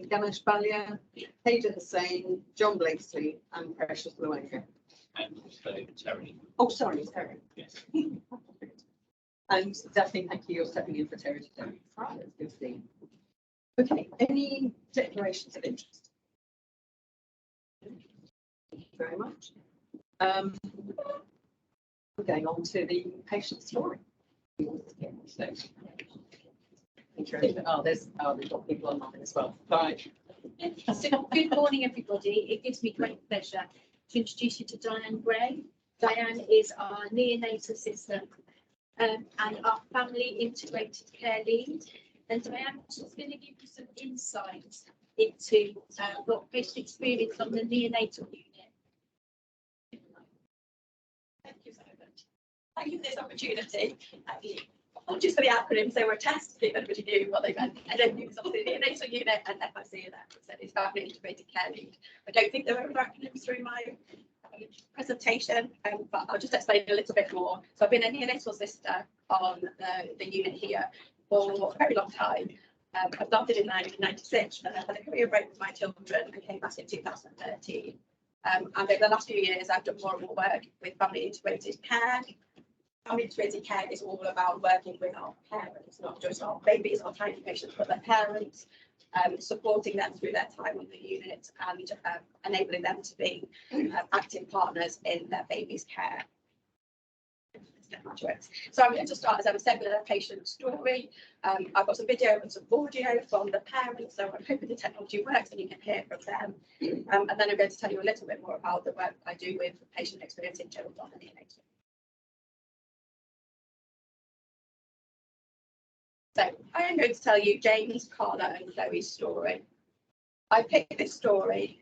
Ganesh Balia, Hader Hussain, John Blakesley, and Precious Luenga. And also Terry. Oh, sorry, Terry. Yes. And Daphne, thank you. You're stepping in for Terry today. Right, that's good to see. Okay, any declarations of interest? Thank you very much. We're going on to the patient story. So, we've got people online as well. Right. So, good morning, everybody. It gives me great pleasure to introduce you to Diane Gray. Diane is our neonatal assistant and our family integrated care lead. And Diane is going to give you some insights into what patient experience on the neonatal unit. Thank you so much. Thank you for this opportunity. Apologies for the acronyms, they were a test to see if everybody knew what they meant. I don't use obviously the neonatal unit and FIC and that said it's family integrated care lead. I don't think there were acronyms through my presentation, but I'll just explain a little bit more. So I've been a neonatal sister on the unit here for a very long time. I started in 1996 and I had a career break with my children and came back in 2013. And over the last few years, I've done more and more work with family integrated care. Family integrated care is all about working with our parents, not just our babies or tiny patients, but their parents, supporting them through their time on the unit and enabling them to be active partners in their baby's care. So I'm going to start, as I was saying, with a patient story. I've got some video and some audio from the parents, so I'm hoping the technology works and you can hear from them. And then I'm going to tell you a little bit more about the work I do with patient experience in children on the neonatal. So I am going to tell you James, Carla and Chloe's story. I picked this story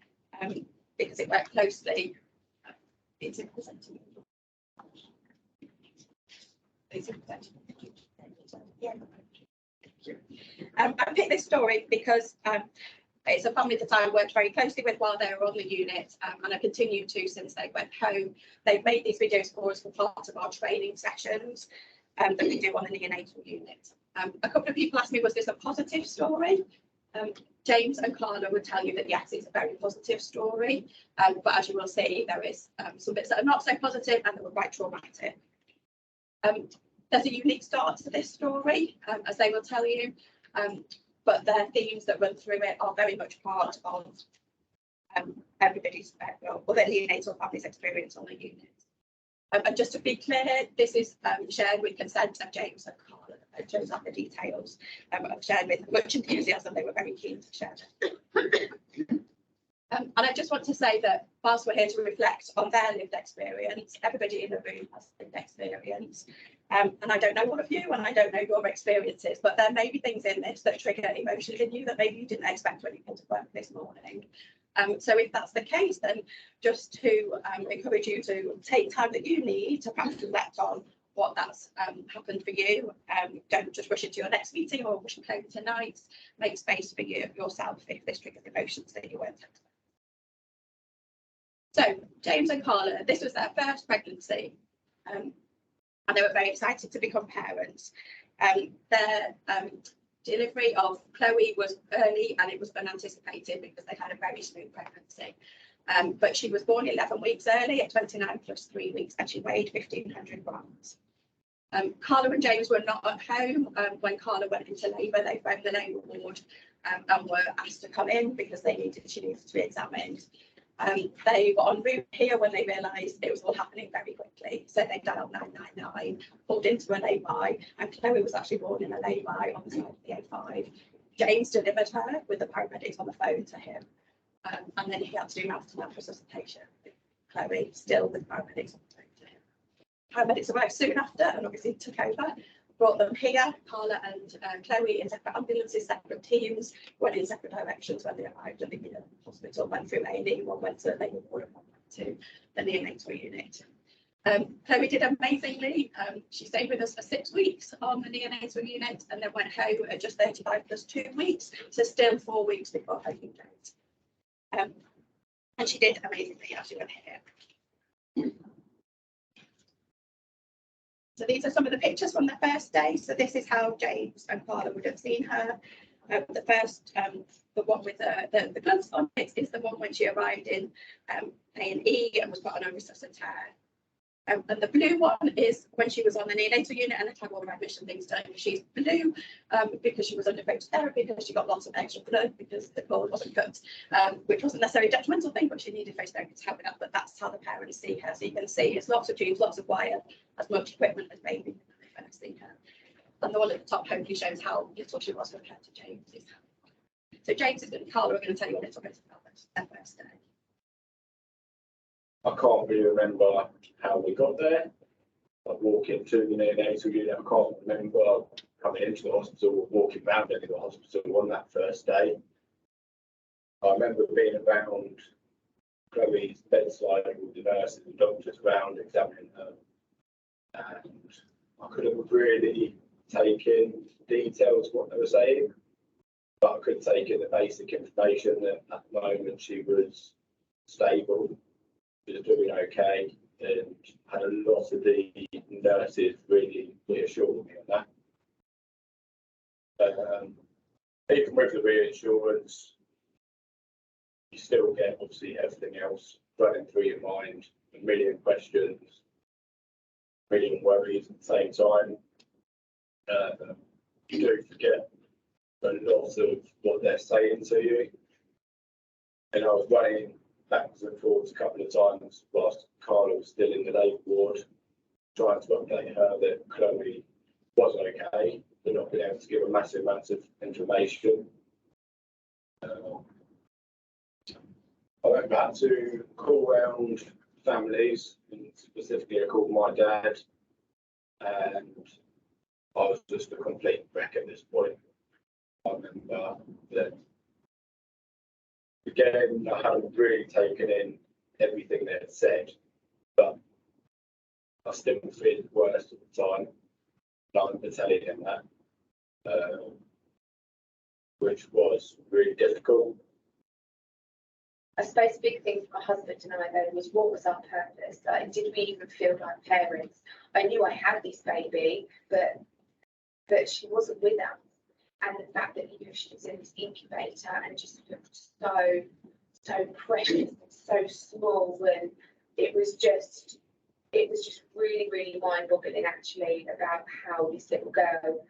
because it worked closely. It's in presenting. I picked this story because it's a family that I worked very closely with while they were on the unit, and I continue to since they went home. They've made these videos for us for part of our training sessions that we do on the neonatal unit. A couple of people asked me, was this a positive story? James and Carla would tell you that yes, it's a very positive story, but as you will see, there is some bits that are not so positive and that were quite traumatic. There's a unique start to this story, as they will tell you, but the themes that run through it are very much part of everybody's, well, their neonatal family's experience on the unit. And just to be clear, this is shared with consent of James and Carla. It shows up the details. I've shared with much enthusiasm. They were very keen to share it. And I just want to say that whilst we're here to reflect on their lived experience, everybody in the room has lived experience. And I don't know all of you and I don't know your experiences, but there may be things in this that trigger emotions in you that maybe you didn't expect when you came to work this morning. So if that's the case, then just to encourage you to take time that you need to perhaps reflect on what that's happened for you. Don't just rush into your next meeting or rush home tonight. Make space for you yourself if this triggers emotions that you weren't expecting. So James and Carla, this was their first pregnancy, and they were very excited to become parents. Their delivery of Chloe was early and it was unanticipated because they had a very smooth pregnancy. But she was born 11 weeks early at 29 plus 3 weeks and she weighed 1,500 grams. Carla and James were not at home when Carla went into labour. They phoned the labour ward and were asked to come in because she needed to be examined. They were en route here when they realised it was all happening very quickly. So they dialed 999, pulled into a lay-by, and Chloe was actually born in a lay-by on the side of the A5. James delivered her with the paramedics on the phone to him. And then he had to do mouth-to-mouth resuscitation with Chloe, still with paramedics on the phone to him. Paramedics arrived soon after and obviously took over. Brought them here, Carla and Chloe in separate ambulances, separate teams, went in separate directions when they arrived at the hospital, went through A&E, one went to labour ward and one went to the neonatal unit. Chloe did amazingly. She stayed with us for 6 weeks on the neonatal unit and then went home at just 35 plus 2 weeks, so still 4 weeks before her due date. And she did amazingly as she went here. So these are some of the pictures from the first day. So this is how James and Carla would have seen her. The first, the one with the gloves on, is the one when she arrived in A&E and was put on a resuscitator. And the blue one is when she was on the neonatal unit and had to have all her admission things done. She's blue because she was under phototherapy, because she got lots of extra blood because the cord wasn't good, which wasn't necessarily a detrimental thing, but she needed phototherapy to help with that. But that's how the parents see her. So you can see it's lots of tubes, lots of wire, as much equipment as baby when they first see her. And the one at the top hopefully shows how little she was compared to James. So James is going to, Carla, we're going to tell you a little bit about their first day. I can't really remember how we got there. Like walking to the neonatal unit, I can't remember coming into the hospital or walking around into the hospital on that first day. I remember being around Chloe's bedside with the nurses and doctors around examining her. And I couldn't really take in details of what they were saying, but I could take in the basic information that at the moment she was stable, she was doing okay, and had a lot of the nurses really reassuring me on that. Even with the reassurance, you still get obviously everything else running through your mind, a million questions, a million worries at the same time. You do forget a lot of what they're saying to you. And I was running backwards and forwards a couple of times whilst Carla was still in the labour ward, trying to update her that Chloe was okay, but not being able to give a massive amount of information. I went back to call round families, and specifically I called my dad, and I was just a complete wreck at this point. I remember that, again, I hadn't really taken in everything they had said, but I still feared the worst at the time. And I remember telling him that, which was really difficult. I suppose the big thing for my husband and I then was, what was our purpose? Like, did we even feel like parents? I knew I had this baby, but she wasn't with us. And the fact that, you know, she was in this incubator and just looked so precious and so small, and it was just really, really mind-boggling actually about how this little girl,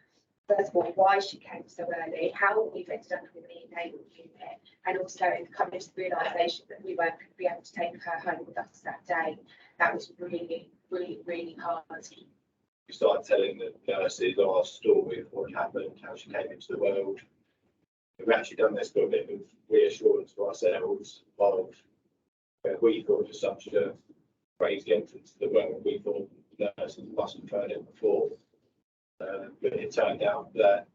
first of all, why she came so early, how we've ended up in the enabled unit, and also coming to the realisation that we weren't going to be able to take her home with us that day. That was really, really, really hard. We started telling the nurses our story of what happened, how she came into the world. We've actually done this for a bit of reassurance for ourselves of where we thought it was such a crazy entrance to the world. We thought the nurses must have heard it before. But it turned out that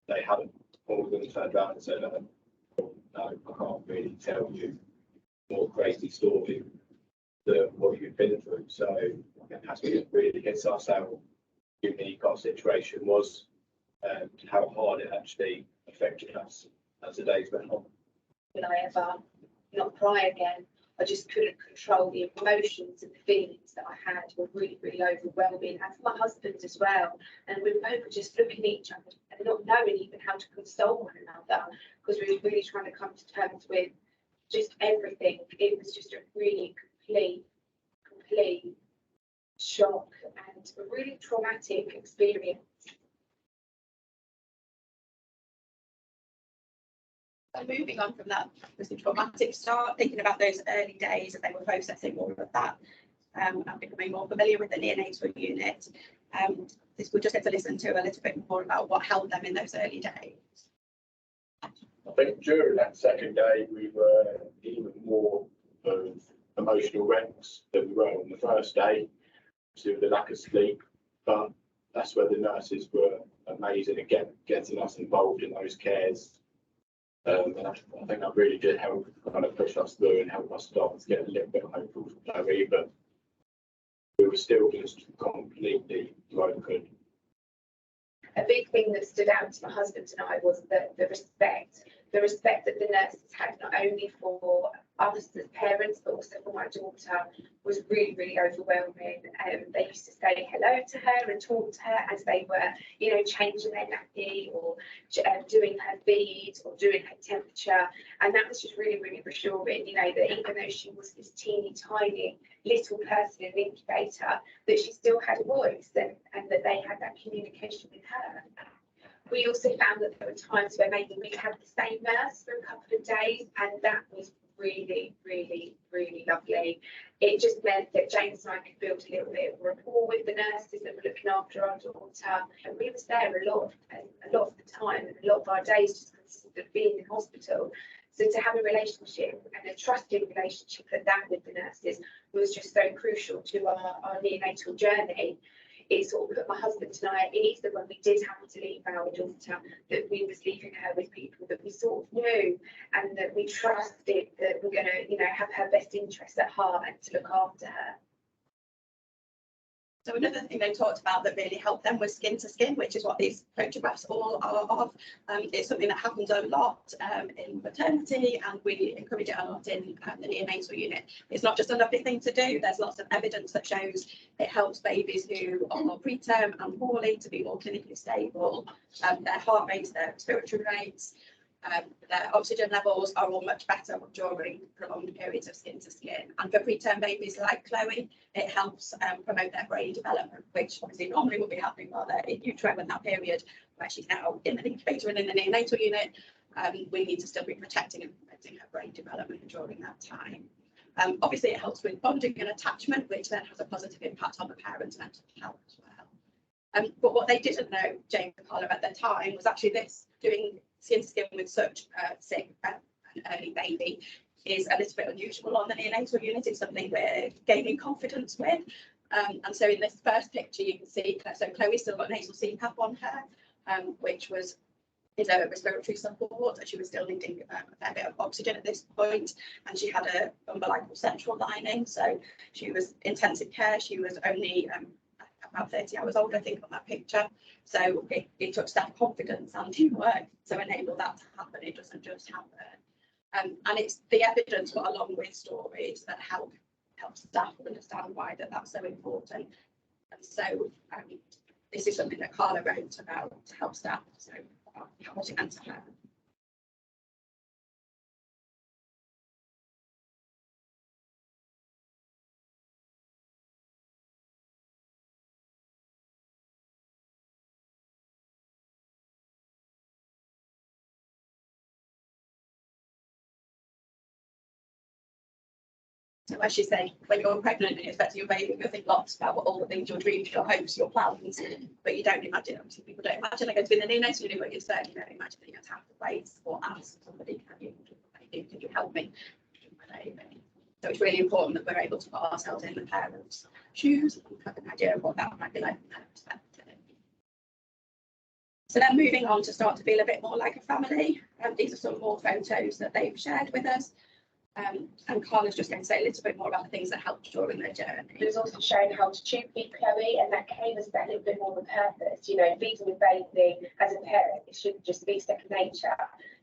they hadn't. All of them turned around and said, no, I can't really tell you more crazy story than what you've been through. So that's what really hits us how unique our situation was and how hard it actually affected us as the days went on. Would I ever not cry again? I just couldn't control the emotions and the feelings that I had were really, really overwhelming, and for my husband as well. And we both were just looking at each other and not knowing even how to console one another, because we were really trying to come to terms with just everything. It was just a really complete shock and a really traumatic experience. So moving on from that was the traumatic start, thinking about those early days that they were processing all of that and becoming more familiar with the neonatal unit. We'll just get to listen to a little bit more about what held them in those early days. I think during that second day, we were even more of emotional wrecks than we were on the first day, due to the lack of sleep. But that's where the nurses were amazing at getting us involved in those cares. And I think that really did help kind of push us through and help us start to get a little bit hopeful for Chloe, but we were still just completely broken. A big thing that stood out to my husband and I was the respect the respect that the nurses had, not only for us as parents, but also for my daughter, was really, really overwhelming. They used to say hello to her and talk to her as they were, you know, changing their nappy or doing her feed or doing her temperature. And that was just really, really reassuring, you know, that even though she was this teeny tiny little person in the incubator, that she still had a voice and that they had that communication with her. We also found that there were times where maybe we had the same nurse for a couple of days, and that was really, really, really lovely. It just meant that James and I could build a little bit of rapport with the nurses that were looking after our daughter, and we was there a lot of the time, and a lot of our days just consisted of being in hospital. So to have a relationship and a trusting relationship at that with the nurses was just so crucial to our neonatal journey. It sort of put my husband and I at ease that when we did have to leave our daughter, that we was leaving her with people that we sort of knew and that we trusted that we're going to, you know, have her best interests at heart and to look after her. So another thing they talked about that really helped them was skin to skin, which is what these photographs all are of. It's something that happens a lot in maternity, and we encourage it a lot in the neonatal unit. It's not just a lovely thing to do. There's lots of evidence that shows it helps babies who are more preterm and poorly to be more clinically stable. Their heart rates, their respiratory rates, their oxygen levels are all much better during prolonged periods of skin to skin. And for preterm babies like Chloe, it helps promote their brain development, which obviously normally would be happening while they're in utero in that period where she's now in the incubator and in the neonatal unit. We need to still be protecting and promoting her brain development during that time. Obviously, it helps with bonding and attachment, which then has a positive impact on the parent's mental health as well. But what they didn't know, James and Carla, at the time, was actually this: doing skin to skin with such a sick and early baby is a little bit unusual on the neonatal unit. It's something we're gaining confidence with. And so in this first picture, you can see, so Chloe's still got nasal CPAP on her, which is a respiratory support, and she was still needing a fair bit of oxygen at this point, and she had a umbilical central lining, so she was intensive care. She was only about 30 hours old, I think, on that picture. So it took staff confidence and teamwork to enable that to happen. It doesn't just happen. And it's the evidence, but along with stories, that help staff understand why that's so important. And so this is something that Carla wrote about to help staff, so how was it meant to her? So as you say, when you're pregnant and you're expecting your baby, you think lots about all the things, your dreams, your hopes, your plans, but you don't imagine, obviously people don't imagine they're going to be in the neonatal unit, but you certainly don't imagine that you have to wait or ask somebody, can you help me? So it's really important that we're able to put ourselves in the parents' shoes and have an idea of what that might be like from their perspective. So then moving on to start to feel a bit more like a family. These are some more photos that they've shared with us. And Carla's just going to say a little bit more about the things that helped during their journey. It was also shown how to tube feed Chloe, and that gave us that little bit more of a purpose. You know, feeding a baby as a parent, it shouldn't just be second nature.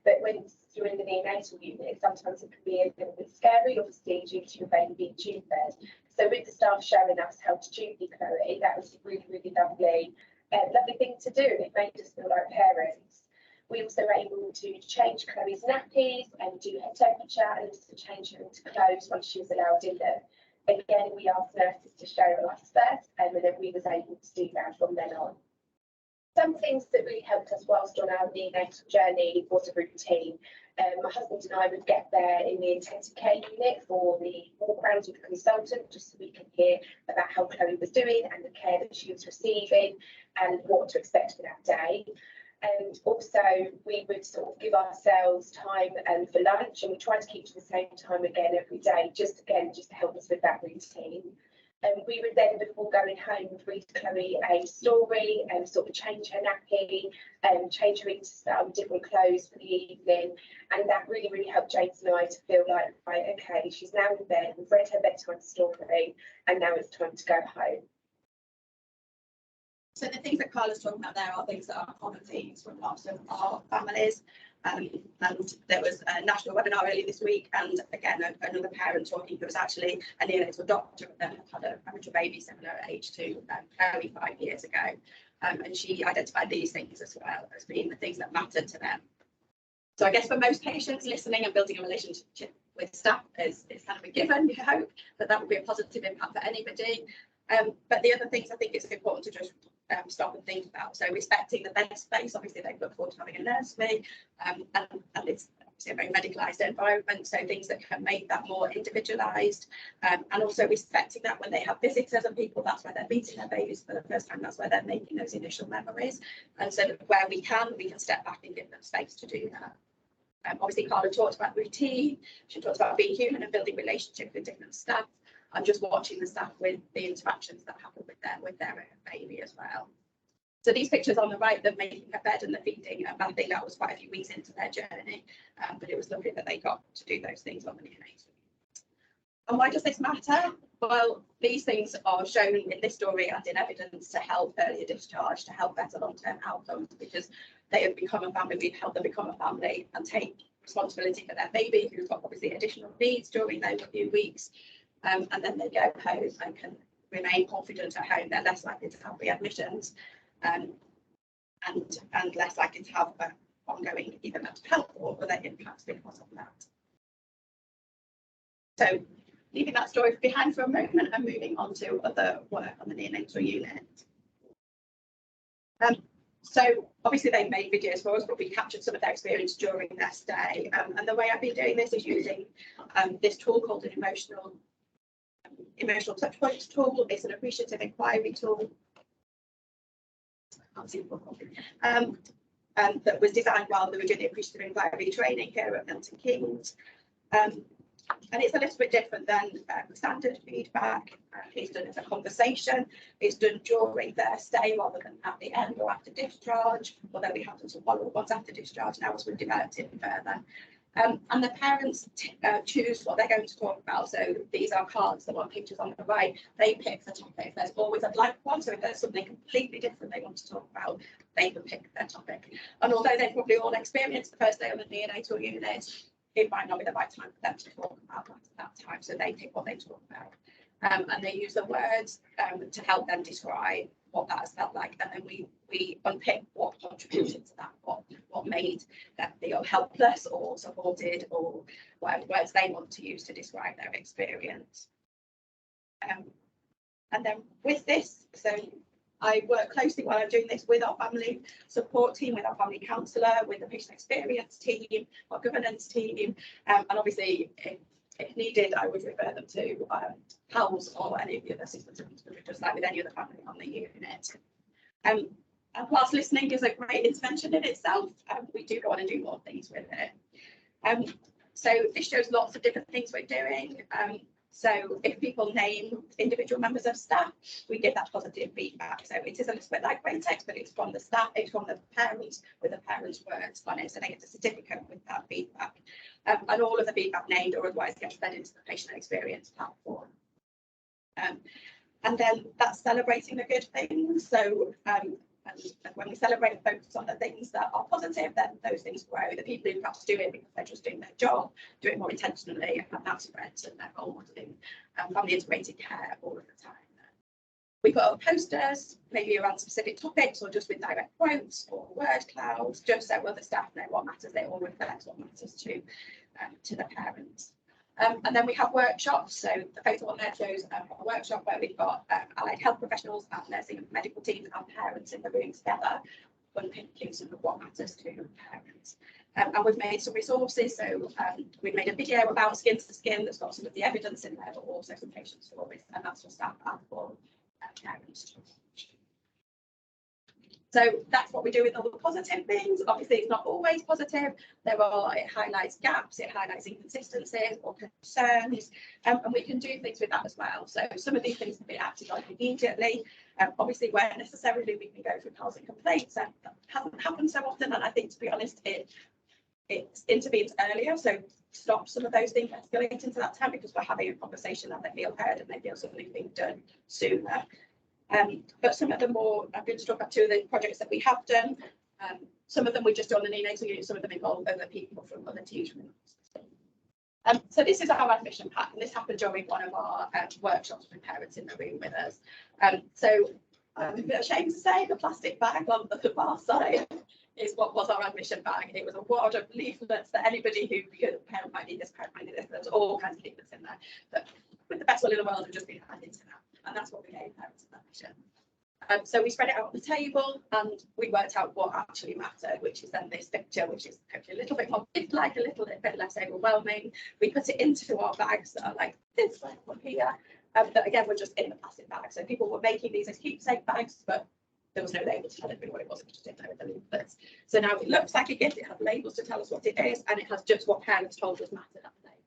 But when you're in the neonatal unit, sometimes it can be a little bit scary, obviously, due to your baby being tube fed. So with the staff showing us how to tube feed Chloe, that was a really, really lovely thing to do. It made us feel like parents. We also were able to change Chloe's nappies and do her temperature, and also change her into clothes once she was allowed in them. Again, we asked nurses to show us first, and then we was able to do that from then on. Some things that really helped us whilst on our neonatal journey was a routine. My husband and I would get there in the intensive care unit for the walk rounds with the consultant, just so we can hear about how Chloe was doing and the care that she was receiving and what to expect for that day. And also we would sort of give ourselves time for lunch, and we tried to keep to the same time again every day, just to help us with that routine. And we would then, before going home, read Chloe a story and sort of change her nappy, change her into some different clothes for the evening. And that really, really helped James and I to feel like, right, okay, she's now in bed, we've read her bedtime story, and now it's time to go home. So the things that Carla's talking about there are things that are common themes from lots of our families. And there was a national webinar earlier this week, and again, another parent talking who was actually a neonatal doctor and had a premature baby similar age to Chloe 5 years ago. And she identified these things as well as being the things that mattered to them. So I guess for most patients, listening and building a relationship with staff is kind of a given. You hope that would be a positive impact for anybody. But the other things I think it's important to just stop and think about. So respecting the bed space, obviously they look forward to having a nursery, and it's obviously a very medicalised environment, so things that can make that more individualised, and also respecting that when they have visitors and people, that's where they're meeting their babies for the first time, that's where they're making those initial memories, and so where we can step back and give them space to do that. Obviously Carla talked about routine, she talked about being human and building relationships with different staff. I'm just watching the staff with the interactions that happen with their baby as well. So these pictures on the right, they're making a bed and the feeding, I think that was quite a few weeks into their journey, but it was lovely that they got to do those things on the neonatal. And why does this matter? Well, these things are shown in this story and in evidence to help earlier discharge, to help better long-term outcomes, because they have become a family, we've helped them become a family and take responsibility for their baby, who's got obviously additional needs during those few weeks. And then they go home and can remain confident at home. They're less likely to have readmissions, and less likely to have ongoing either mental health or other impacts because of that. So leaving that story behind for a moment and moving on to other work on the neonatal unit. So obviously they made videos for us, but we captured some of their experience during their stay. And the way I've been doing this is using this tool called an emotional touchpoints tool. It's an appreciative inquiry tool. That was designed while they were doing the appreciative inquiry training here at Milton Keynes. And it's a little bit different than standard feedback. It's done as a conversation. It's done during their stay rather than at the end or after discharge, although we have done some follow-up ones after discharge now as we've developed it further. And the parents choose what they're going to talk about. So these are cards, the one pictures on the right. They pick the topic. There's always a blank one. So if there's something completely different they want to talk about, they can pick their topic. And although they've probably all experienced the first day on the neonatal unit, it might not be the right time for them to talk about that at that time. So they pick what they talk about. And they use the words to help them describe what that has felt like, and then we unpick what contributed to that, what made them feel helpless or supported, or what words they want to use to describe their experience. And then with this, so I work closely while I'm doing this with our family support team, with our family counsellor, with the patient experience team, our governance team, and obviously if needed, I would refer them to PALS or any of the other systems, just like with any other family on the unit. And whilst listening is a great intervention in itself, we do go on and do more things with it. So this shows lots of different things we're doing. So if people name individual members of staff, we give that positive feedback. So it is a little bit like brain text, but it's from the staff, it's from the parents with the parents' words on it. So they get a certificate with that feedback. And all of the feedback named or otherwise gets fed into the patient experience platform. And then that's celebrating the good things. So and when we celebrate and focus on the things that are positive, then those things grow. The people who perhaps do it because they're just doing their job, do it more intentionally, and that spreads, and they're role modeling family integrated care all of the time. We put up posters, maybe around specific topics or just with direct quotes or word clouds, just so other staff know what matters. They all reflect what matters to the parents. And then we have workshops. So the photo on there shows a workshop where we've got allied health professionals, nursing and medical teams and parents in the room together, unpicking some of what matters to parents. And we've made some resources. So we've made a video about skin to skin that's got some of the evidence in there, but also some patient stories, and that's for staff and for parents. So that's what we do with all the positive things. Obviously, it's not always positive. It highlights gaps, it highlights inconsistencies or concerns, and we can do things with that as well. So some of these things can be acted on immediately. Obviously, where necessarily we can go through calls and complaints. That hasn't happened so often, and I think, to be honest, it intervenes earlier. So stop some of those things escalating to that time because we're having a conversation and they feel heard and they feel something being done sooner. But some of the more, I'm going to talk about two of the projects that we have done. Some of them we just do on the neonatal unit, some of them involve other people from other teams. So this is our admission pack, and this happened during one of our workshops with parents in the room with us. So I'm a bit ashamed to say the plastic bag on the far side is what was our admission bag. It was a wad of leaflets that anybody who, because a parent might need this, parent might need this, there's all kinds of leaflets in there. But with the best will in the world, have just been handed to that. And that's what we gave parents in that mission. So we spread it out on the table and we worked out what actually mattered, which is then this picture, which is hopefully a little bit more, like a little bit less overwhelming. We put it into our bags that are like this one here, that again were just in the plastic bag. So people were making these as keepsake bags, but there was no label to tell everybody what it was. It was just in there with the leaflets. So now it looks like a gift. It has labels to tell us what it is, and it has just what parents told us mattered that day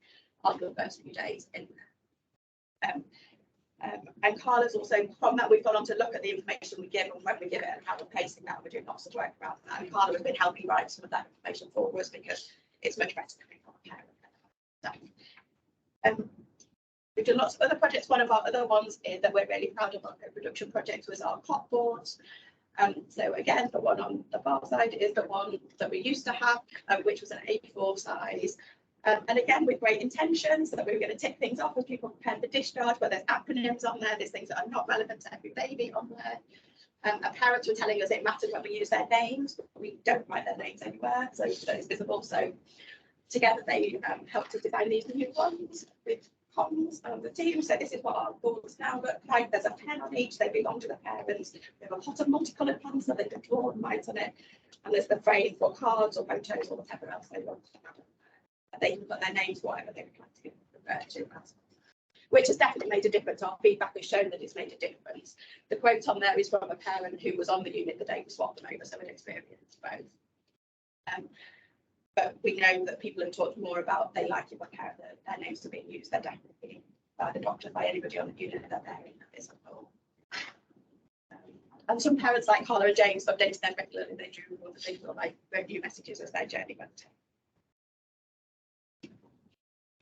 on the first few days in there. And Carla's also, from that, we've gone on to look at the information we give and when we give it and how we're pacing that. We're doing lots of work around that. And Carla has been helping write some of that information for us because it's much better coming from a parent. We've done lots of other projects. One of our other ones is that we're really proud of our co-production project was our clock boards. So again, the one on the far side is the one that we used to have, which was an A4 size. And again, with great intentions that we were going to tick things off as people prepare for discharge, where there's acronyms on there, there's things that are not relevant to every baby on there. Our parents were telling us it mattered when we use their names, but we don't write their names anywhere, so that it's visible. So together they helped us design these new ones with comms and the team. So this is what our boards now look like. There's a pen on each, they belong to the parents. We have a pot of multicoloured pens so they can draw and write on it. And there's the frame for cards or photos or whatever else they want to have. They can put their names, whatever they would like to refer to as, which has definitely made a difference. Our feedback has shown that it's made a difference. The quote on there is from a parent who was on the unit the day we swapped them over, so it experienced both. But we know that people have talked more about they like it when their names are being used. They're definitely by the doctor, by anybody on the unit that they're in that is a goal. And some parents like Carla and James updated them regularly. They drew all the things like review messages as their journey went.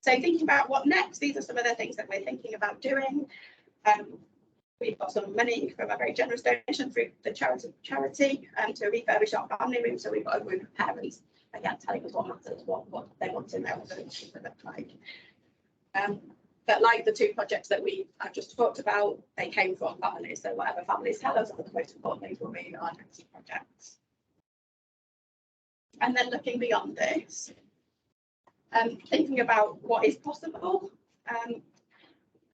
So thinking about what next, these are some of the things that we're thinking about doing. We've got some money from a very generous donation through the charity to refurbish our family room. So we've got a group of parents again telling us what matters, what they want in their organization to look like. But like the two projects that I've just talked about, they came from families. So whatever families tell us are the most important things will be our next projects. And then looking beyond this. Thinking about what is possible.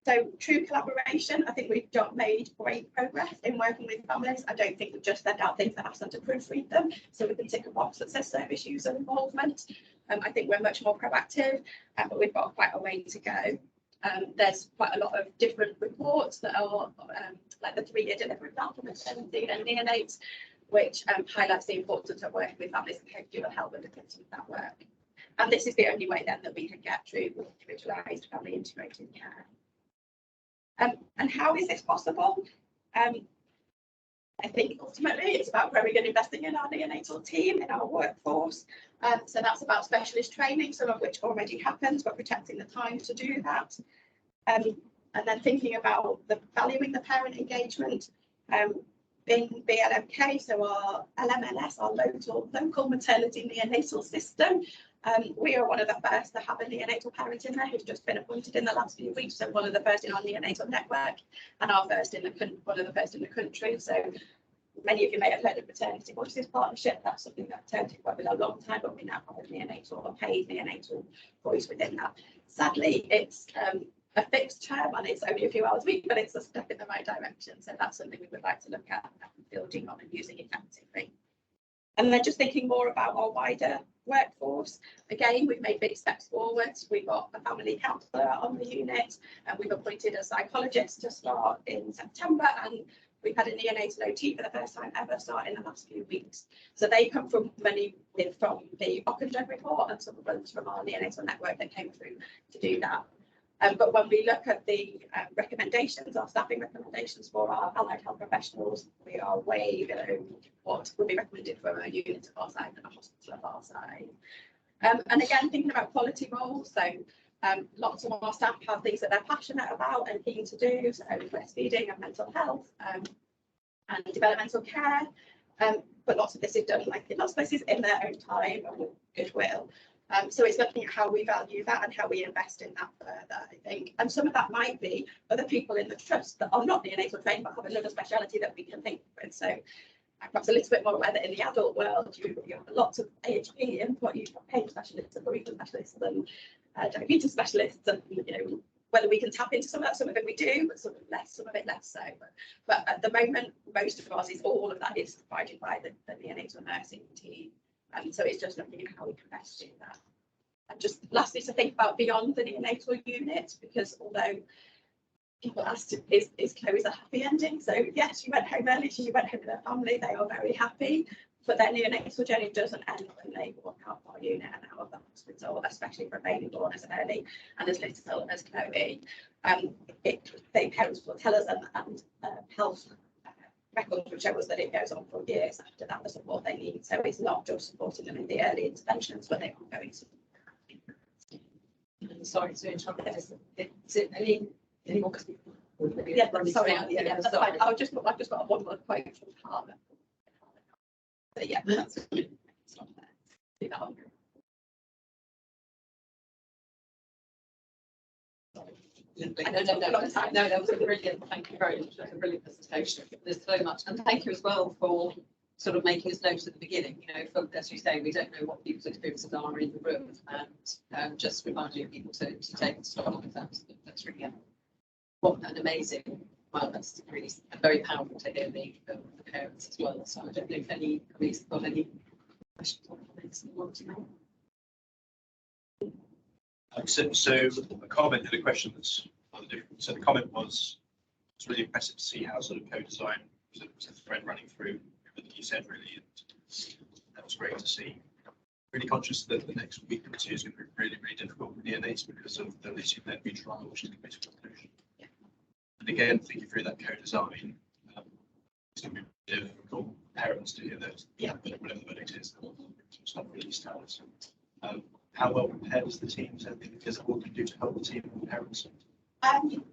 So true collaboration, I think we've made great progress in working with families. I don't think we've just sent out things and asked them to proofread them, so we can tick a box that says service user involvement. I think we're much more proactive, but we've got quite a way to go. There's quite a lot of different reports that are like the 3-year delivery plan for maternity and neonates, which highlights the importance of working with families and hopefully will help underpin that work. And this is the only way then that we can get true individualised family integrated care. And how is this possible? I think ultimately it's about growing and investing in our neonatal team, in our workforce. So that's about specialist training, some of which already happens, but protecting the time to do that. And then thinking about valuing the parent engagement. In BLMK, so our LMNS, our local maternity neonatal system, we are one of the first to have a neonatal parent in there who's just been appointed in the last few weeks. So one of the first in our neonatal network and one of the first in the country. So many of you may have heard of Maternity Voices Partnership. That's something that Maternity worked with a long time, but we now have a neonatal, a paid neonatal voice within that. Sadly, it's a fixed term and it's only a few hours a week, but it's a step in the right direction. So that's something we would like to look at building on and using effectively. And then just thinking more about our wider workforce. Again, we've made big steps forwards. We've got a family counsellor on the unit and we've appointed a psychologist to start in September, and we've had a neonatal OT for the first time ever start in the last few weeks. So they come from many from the Ockenden report and some of them from our neonatal network that came through to do that. But when we look at the recommendations, our staffing recommendations for our allied health professionals, we are way below what would be recommended for a unit of our size and a hospital of our size. And again, thinking about quality roles, so lots of our staff have things that they're passionate about and keen to do, so breastfeeding and mental health and developmental care. but lots of this is done like in lots of places in their own time and with goodwill. So it's looking at how we value that and how we invest in that further, I think. And some of that might be other people in the trust that are not neonatal trained but have another speciality that we can think of. And so I'm perhaps a little bit more aware that in the adult world, you have lots of AHP input, you've got pain specialists and bereavement specialists and diabetes specialists, and whether we can tap into some of it we do, but some of it less so. But at the moment, most of ours is all of that is provided by the neonatal nursing team. And so it's just looking at how we can best do that. And just lastly, to think about beyond the neonatal unit, because although people asked, is Chloe's a happy ending? So yes, she went home early, she went home with her family, they are very happy, but their neonatal journey doesn't end when they walk out of our unit and out of the hospital, especially for a baby born as early and as little as Chloe. The parents will tell us, and health records will show us that it goes on for years after that, the support they need. So it's not just supporting them in the early interventions, but they are going to. Sorry to interrupt. Is it any more? Yeah, sorry. Yeah, that's fine. I've just got one more quote from Carla. So yeah, that's it's not there. Do that one. No, that was a brilliant. Thank you very much. That was a brilliant presentation. There's so much, and thank you as well for sort of making us note at the beginning. For, as you say, we don't know what people's experiences are in the room, and just reminding people to take stock of that. That's really what an amazing. Well, that's really very powerful to hear the parents as well. So I don't know if any colleagues have got any questions or comments they want to make. So a comment and a question that's rather different. So the comment was, it's really impressive to see how sort of co-design was a thread running through everything you said, really. And that was great to see. Really conscious that the next week or two is going to be really, really difficult with neonates because of the Lyceum Led trial, which is going to be conclusion. And again, thinking through that co-design, it's going to be difficult for parents to hear that, whatever the verdict is, it's not released to us. How well prepared is the team? Is there anything visible can do to help the team and parents?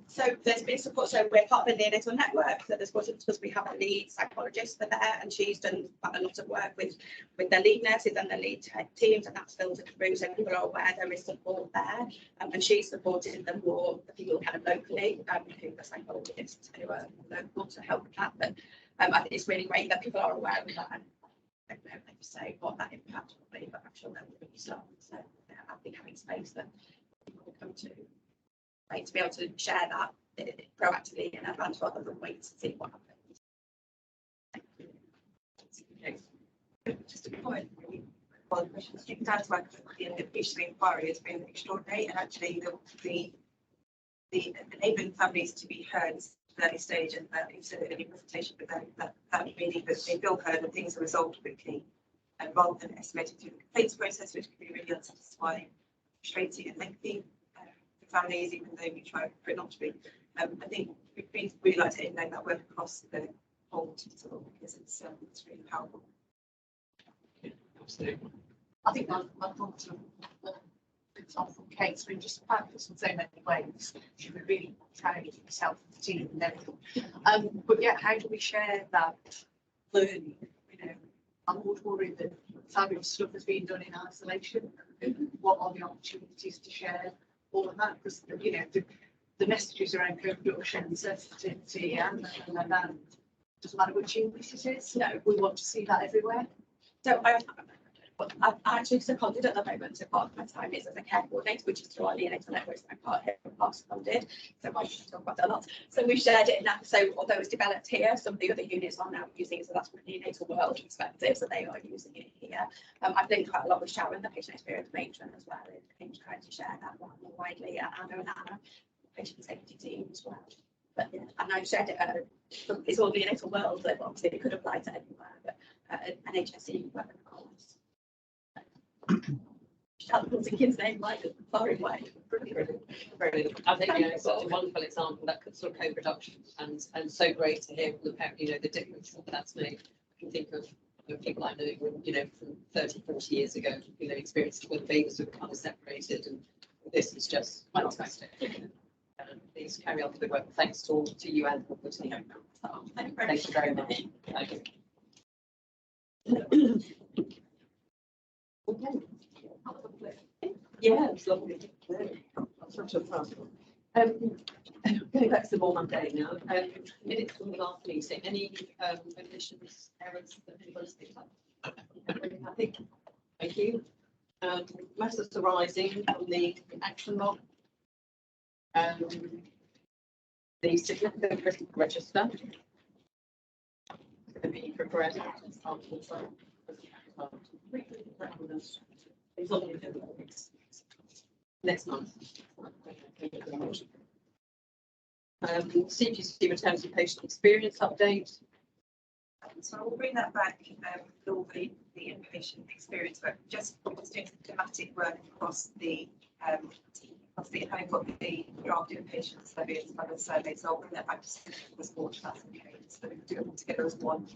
So there's been support. So we're part of the neonatal network. So there's support because we have a lead psychologist for there, and she's done quite a lot of work with the lead nurses and the lead teams, and that's filtered through. So people are aware there is support there, and she's supported them more, the people kind of locally, who the psychologists who are local to help with that. But I think it's really great that people are aware of that. And I don't know, like you say, what that impact will be, but I'm sure they'll really start. So I think having space that people will come to be able to share that proactively in advance rather than wait to see what happens. Just a comment, really. One question. Student Dad's work at the HCB inquiry has been extraordinary, and actually the enabling families to be heard at an early stage, and that you said in your presentation, but that meaning that they feel heard and things are resolved quickly, and rather than estimated through the complaints process, which can be really unsatisfying, frustrating, and lengthy. Families, even though we try for it not to be. I think we'd really like to innovate that work across the whole hospital because it's really powerful. Absolutely. I think my thoughts of example from Kate's been just fabulous in so many ways. She was really proud of herself and the team and everything. But yeah, how do we share that learning? I'm always worried that fabulous stuff has been done in isolation. What are the opportunities to share all of that? Because the messages around co-production, sensitivity, and that doesn't matter which unit it is. No, we want to see that everywhere. So I'm actually seconded at the moment, so part of my time is as a care coordinator, which is through our neonatal network, so I'm part here and part seconded, so I can talk about it a lot. So we've shared it now, so although it's developed here, some of the other units are now using it, so that's from a neonatal world perspective, so they are using it here. I've done quite a lot with Sharon, the patient experience matron as well, in trying to share that more widely, and Anna and Anna, patient safety team as well. But yeah, and I've shared it, it's all neonatal world, so obviously it could apply to anywhere, but an HSE weapon calls. Shout the kid's name like far away. Brilliant. I think it's such a wonderful example that sort of co-production and so great to hear from the parent, the difference that that's made. I can think of people I know, from 30, 40 years ago, experienced when babies were kind of separated, and this is just fantastic. Please carry on the good work. Thanks to you and the team. Thank you very much. Thank you. Okay. Yeah, it's lovely. Such a fun. Going back to the more mundane now. Minutes from the last meeting. Any additions, errors that anybody's picked up? Everybody happy? Thank you. Matters arising from the action log. The significant risk register. To be progressed. It's on the agenda next month. CQC returns to patient experience update. So I will bring that back with all the inpatient experience work, just doing some thematic work across the obviously having got the draft inpatient survey as well as survey, so I'll bring that back to the board if that's okay. So we can do it all together as one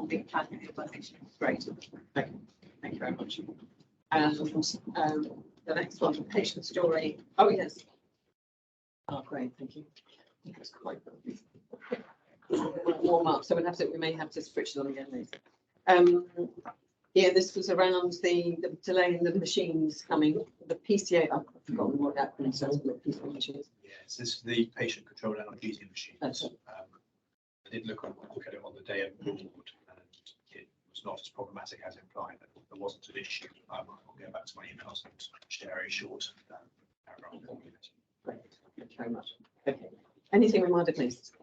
big plan for the organisation. Great. Thank you very much. And the next one, patient story. Oh, yes. Oh, great. Thank you. That's quite warm up, so we may have to switch it on again later. Yeah, this was around the delay in the machines coming, the PCA. I've forgotten what that stands for. PCA machines. Yes, this is the patient controlled analgesia machine. That's it. I did look at it on the day of board, and it was not as problematic as implied. There wasn't an issue. I'll go back to my emails and share a short paragraph. Great. Thank you very much. Okay. Anything we might have missed?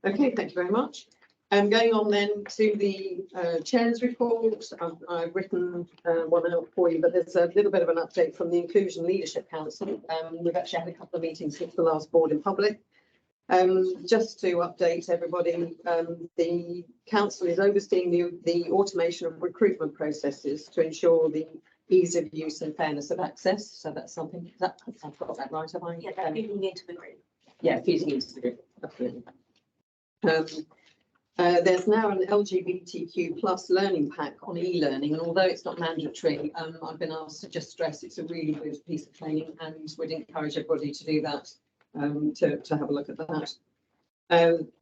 Okay, thank you very much. Going on then to the chair's report. I've written one out for you, but there's a little bit of an update from the Inclusion Leadership Council. We've actually had a couple of meetings since the last board in public. Just to update everybody, the council is overseeing the automation of recruitment processes to ensure the ease of use and fairness of access. So that's something that I've got that right, have I? Yeah, they're feeding into the group. Yeah, feeding into the group, absolutely. There's now an LGBTQ plus learning pack on e-learning, and although it's not mandatory, I've been asked to just stress it's a really good piece of training, and would encourage everybody to do that, to have a look at that.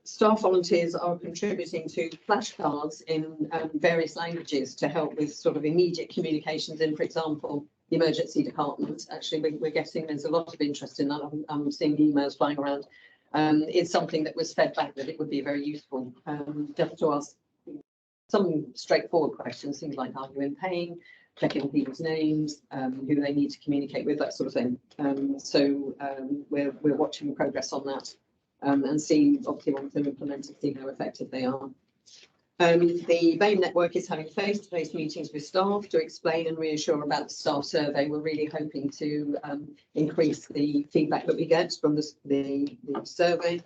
Staff volunteers are contributing to flashcards in various languages to help with sort of immediate communications in, for example, the emergency department. Actually, there's a lot of interest in that. I'm seeing emails flying around. It's something that was fed back that it would be very useful just to ask some straightforward questions, things like, are you in pain, checking people's names, who they need to communicate with, that sort of thing. We're watching progress on that and see, obviously, once they're implemented, see how effective they are. The BAME network is having face-to-face meetings with staff to explain and reassure about the staff survey. We're really hoping to increase the feedback that we get from the survey.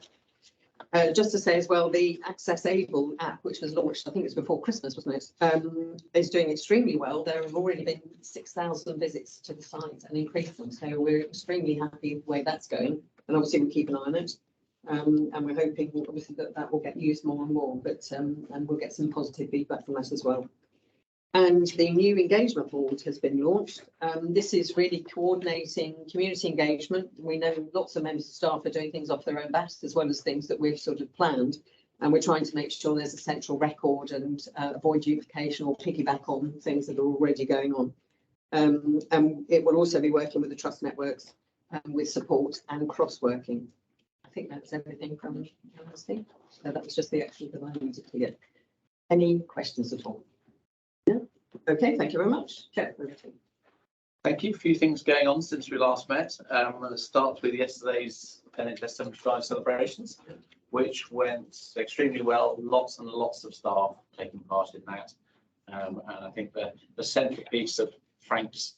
Just to say as well, the Access Able app, which was launched, I think it was before Christmas, wasn't it? Is doing extremely well. There have already been 6,000 visits to the site and increased them. So we're extremely happy with the way that's going. And obviously we'll keep an eye on it. And we're hoping obviously that will get used more and more, but and we'll get some positive feedback from that as well. And the new engagement board has been launched. This is really coordinating community engagement. We know lots of members of staff are doing things off their own backs as well as things that we've sort of planned. And we're trying to make sure there's a central record and avoid duplication or piggyback on things that are already going on. And it will also be working with the trust networks with support and cross-working. I think that's everything from Steve. So that was just the action that I needed to get. Any questions at all? Yeah. Okay, thank you very much. Chair, over to you. Thank you. A few things going on since we last met. I'm going to start with yesterday's NHS 75 celebrations, which went extremely well. Lots and lots of staff taking part in that. And I think the centrepiece of Frank's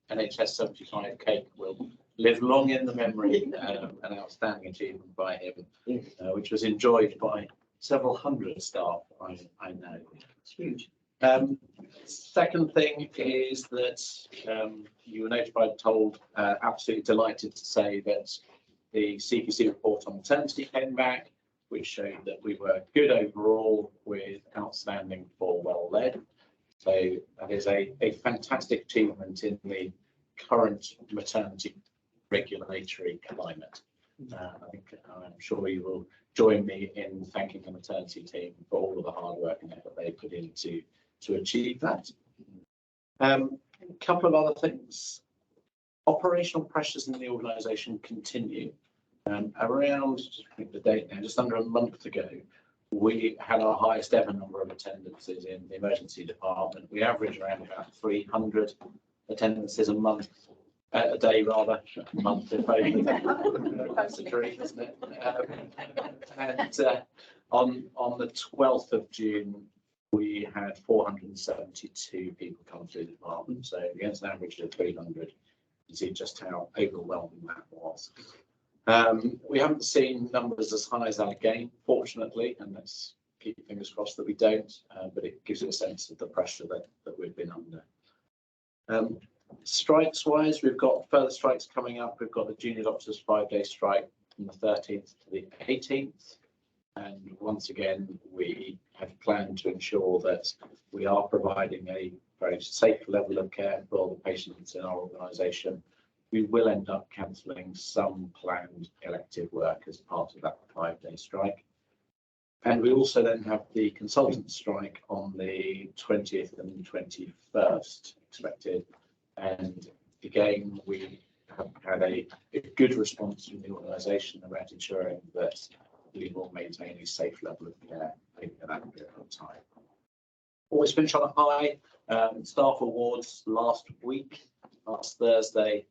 NHS 75 cake will live long in the memory, an outstanding achievement by him, which was enjoyed by several hundred staff, I know. It's huge. Second thing is that you were notified, told, absolutely delighted to say that the CQC report on maternity came back, which showed that we were good overall with outstanding for well led. So that is a fantastic achievement in the current maternity regulatory climate. I think I'm sure you will join me in thanking the maternity team for all of the hard work and effort they put into to achieve that. A couple of other things. Operational pressures in the organisation continue. Around, just pick the date now, just under a month ago, we had our highest ever number of attendances in the emergency department. We average around about 300 attendances a month, a day rather, a month if only. That's a dream, isn't it? On the 12th of June, we had 472 people come through the department. So against an average of 300, you see just how overwhelming that was. We haven't seen numbers as high as that again, fortunately, and let's keep fingers crossed that we don't, but it gives you a sense of the pressure that we've been under. Strikes wise, we've got further strikes coming up. We've got the junior doctors 5-day strike from the 13th to the 18th. And once again, we have planned to ensure that we are providing a very safe level of care for all the patients in our organisation. We will end up cancelling some planned elective work as part of that 5-day strike. And we also then have the consultant strike on the 20th and 21st expected. And again, we have had a good response from the organisation around ensuring that we will maintain a safe level of care in that period of time. Always finish on a high. Staff awards last Thursday,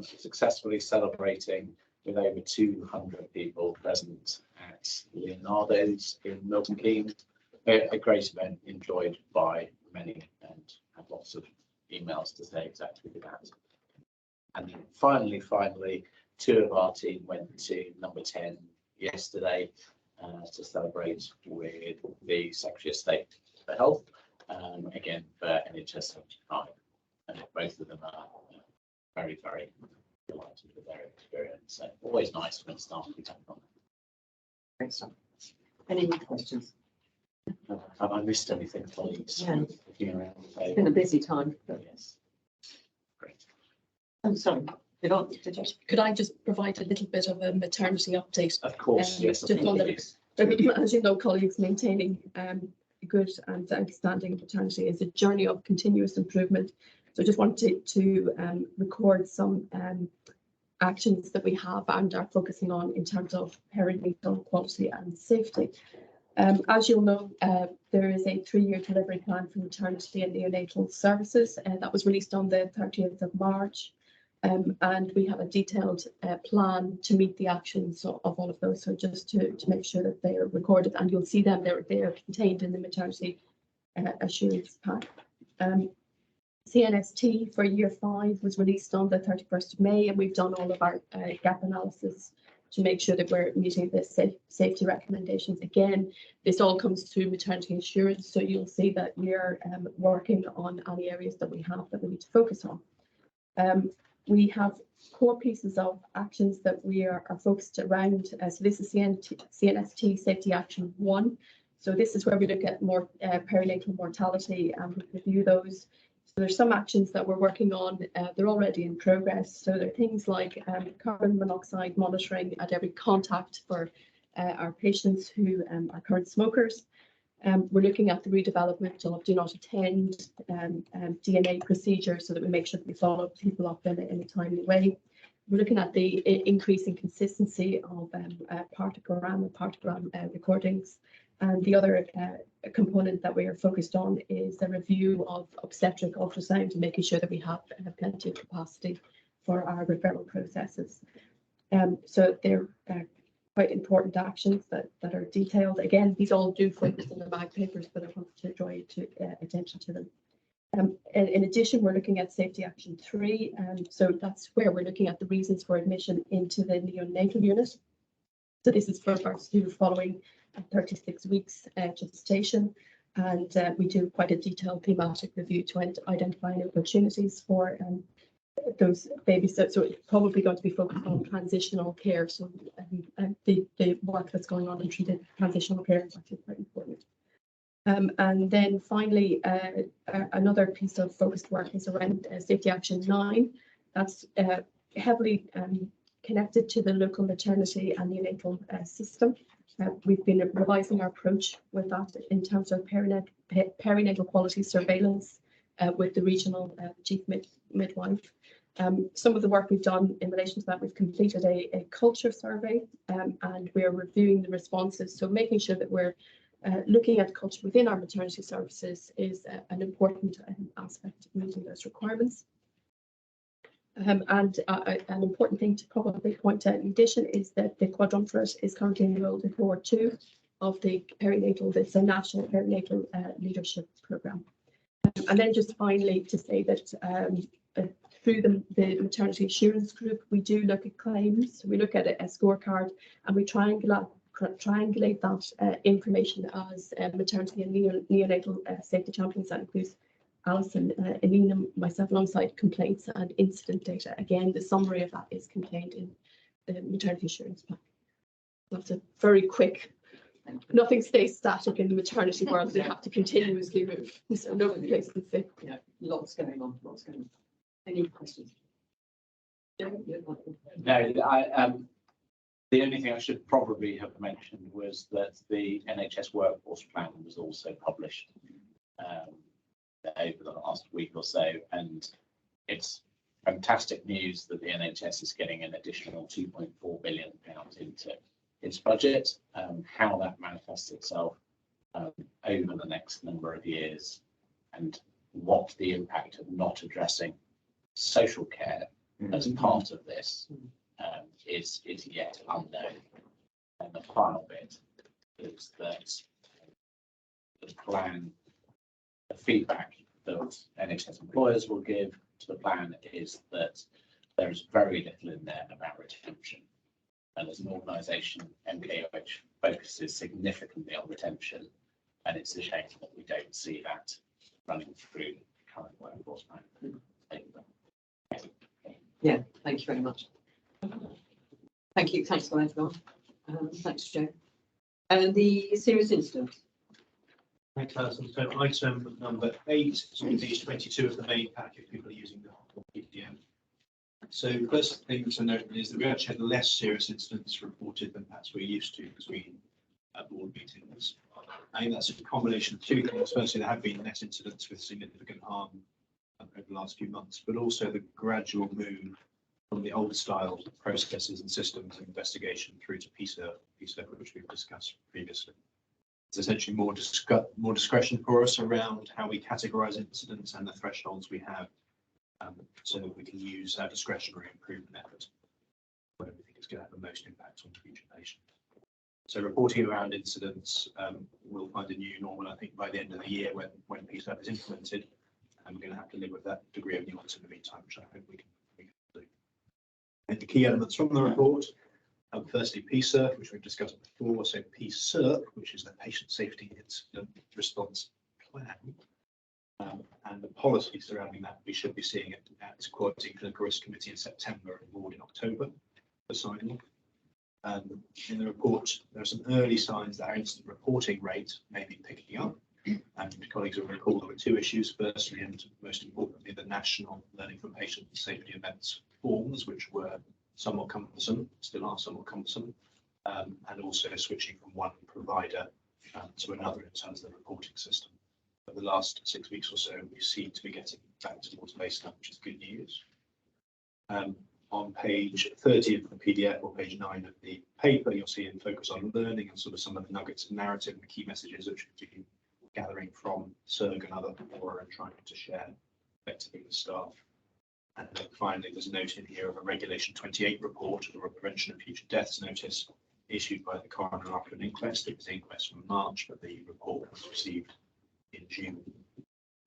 successfully celebrating with over 200 people present at Leonardo's in Milton Keynes. A great event enjoyed by many and had lots of emails to say exactly that. And then finally, 2 of our team went to number 10 yesterday to celebrate with the Secretary of State for Health, again for NHS 75. And both of them are very, very delighted with their experience. So always nice when staff we take on. Thanks, Tom. Any questions? Have I missed anything, colleagues? Yeah. Looking around the It's been a table. busy time. Yes. Great. I'm sorry. Could I just provide a little bit of a maternity update? Of course, yes. Just on the, as you know, colleagues, maintaining good and outstanding maternity is a journey of continuous improvement. So I just wanted to record some actions that we have and are focusing on in terms of perinatal quality and safety. As you'll know, there is a 3-year delivery plan for maternity and neonatal services, and that was released on the 30th of March. And we have a detailed plan to meet the actions of all of those. So just to make sure that they are recorded, and you'll see them, they're contained in the maternity assurance pack. CNST for year 5 was released on the 31st of May, and we've done all of our gap analysis to make sure that we're meeting the safety recommendations. Again, this all comes through maternity insurance, so you'll see that we're working on any areas that we have that we need to focus on. We have core pieces of actions that we are focused around. So this is CNST Safety Action 1. So this is where we look at more perinatal mortality and review those. So there's some actions that we're working on. They're already in progress. So there are things like carbon monoxide monitoring at every contact for our patients who are current smokers. We're looking at the redevelopment of do not attend DNA procedures so that we make sure that we follow people up in a timely way. We're looking at the increasing consistency of partogram recordings. And the other component that we are focused on is a review of obstetric ultrasound and making sure that we have plenty of capacity for our referral processes. So they're quite important actions that are detailed. Again, these all do focus on the MAG papers, but I want to draw your attention to them. In addition, we're looking at Safety Action 3, so that's where we're looking at the reasons for admission into the neonatal unit. So this is for births who are following 36 weeks gestation, and we do quite a detailed thematic review to identify any opportunities for those babies. So it's probably going to be focused on transitional care. So the work that's going on in treated transitional care is actually quite important. And then finally, another piece of focused work is around Safety Action 9. That's heavily connected to the local maternity and neonatal system. We've been revising our approach with that in terms of perinatal quality surveillance with the regional chief midwife. Some of the work we've done in relation to that, we've completed a culture survey and we're reviewing the responses. So making sure that we're looking at culture within our maternity services is an important aspect of meeting those requirements. And an important thing to probably point out in addition is that the quadrumvirate is currently enrolled in Cohort 2 of the perinatal, it's a national perinatal leadership programme. And then just finally to say that through the maternity assurance group, we do look at claims, we look at a scorecard and we triangulate that information as maternity and neonatal safety champions. That includes Alison, Alina, myself, alongside complaints and incident data. Again, the summary of that is contained in the maternity assurance pack. That's a very quick, nothing stays static in the maternity world. They have to continuously move. So no place to sit. Yeah, lots going on, lots going on. Any questions? No, the only thing I should probably have mentioned was that the NHS workforce plan was also published over the last week or so, and it's fantastic news that the NHS is getting an additional £2.4 billion into its budget. How that manifests itself over the next number of years and what the impact of not addressing social care as part of this is yet unknown. And the final bit is that the plan, the feedback that NHS employers will give to the plan is that there is very little in there about retention. And as an organisation, MKOH focuses significantly on retention, and it's a shame that we don't see that running through the current workforce plan. Yeah, thank you very much. Thank you, thanks for everyone. Thanks, Joe. And the serious incident. Thanks, Alison. So item number 8 is on page 22 of the main pack if people are using the PDF. So the first thing to note is that we actually had less serious incidents reported than perhaps we're used to between board meetings. I think that's a combination of two things. Firstly, there have been less incidents with significant harm over the last few months, but also the gradual move from the old style processes and systems of investigation through to PSERP, which we've discussed previously. It's essentially more discretion for us around how we categorise incidents and the thresholds we have, so that we can use our discretionary improvement efforts where we think is going to have the most impact on future patients. So reporting around incidents will find a new normal, I think, by the end of the year when PSERP is implemented, and we're going to have to live with that degree of nuance in the meantime, which I hope we can do. And the key elements from the report. Firstly, PSERP, which we've discussed before, so PSERP, which is the Patient Safety Incident Response Plan, and the policy surrounding that we should be seeing it at Quality and Clinical Risk Committee in September and board in October for signing off. In the report, there are some early signs that our incident reporting rate may be picking up, and colleagues will recall there were two issues. Firstly, and most importantly, the national Learning from Patient Safety Events forms, which were somewhat cumbersome, still are somewhat cumbersome, and also switching from one provider to another in terms of the reporting system. But the last 6 weeks or so, we seem to be getting back towards baseline, which is good news. On page 30 of the PDF or page 9 of the paper, you'll see in focus on learning and sort of some of the nuggets of narrative and key messages which we've been gathering from SERG and other fora and trying to share effectively with staff. And then finally, there's a note in here of a Regulation 28 report or a Prevention of Future Deaths notice issued by the coroner after an inquest. It was the inquest from March, but the report was received in June.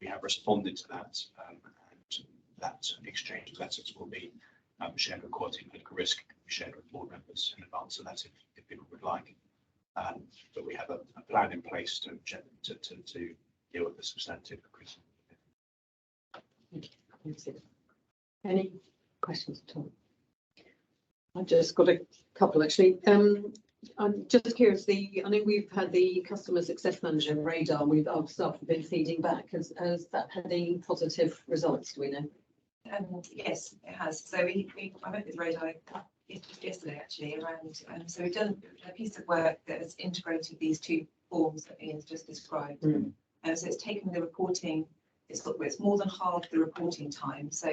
We have responded to that, and that exchange of letters will be shared with Quality and Clinical Risk, shared with board members in advance of that if people would like. But we have a plan in place to deal with the substantive criticism. Thank you. Any questions at all? I've just got a couple actually. I'm just curious, I know we've had the customer success manager radar, our staff have been feeding back. Has that had any positive results, do we know? Yes, it has. So I hope it's radar yesterday actually around, so we've done a piece of work that has integrated these two forms that Ian's just described. Mm. So it's taken the reporting, it's more than half the reporting time. So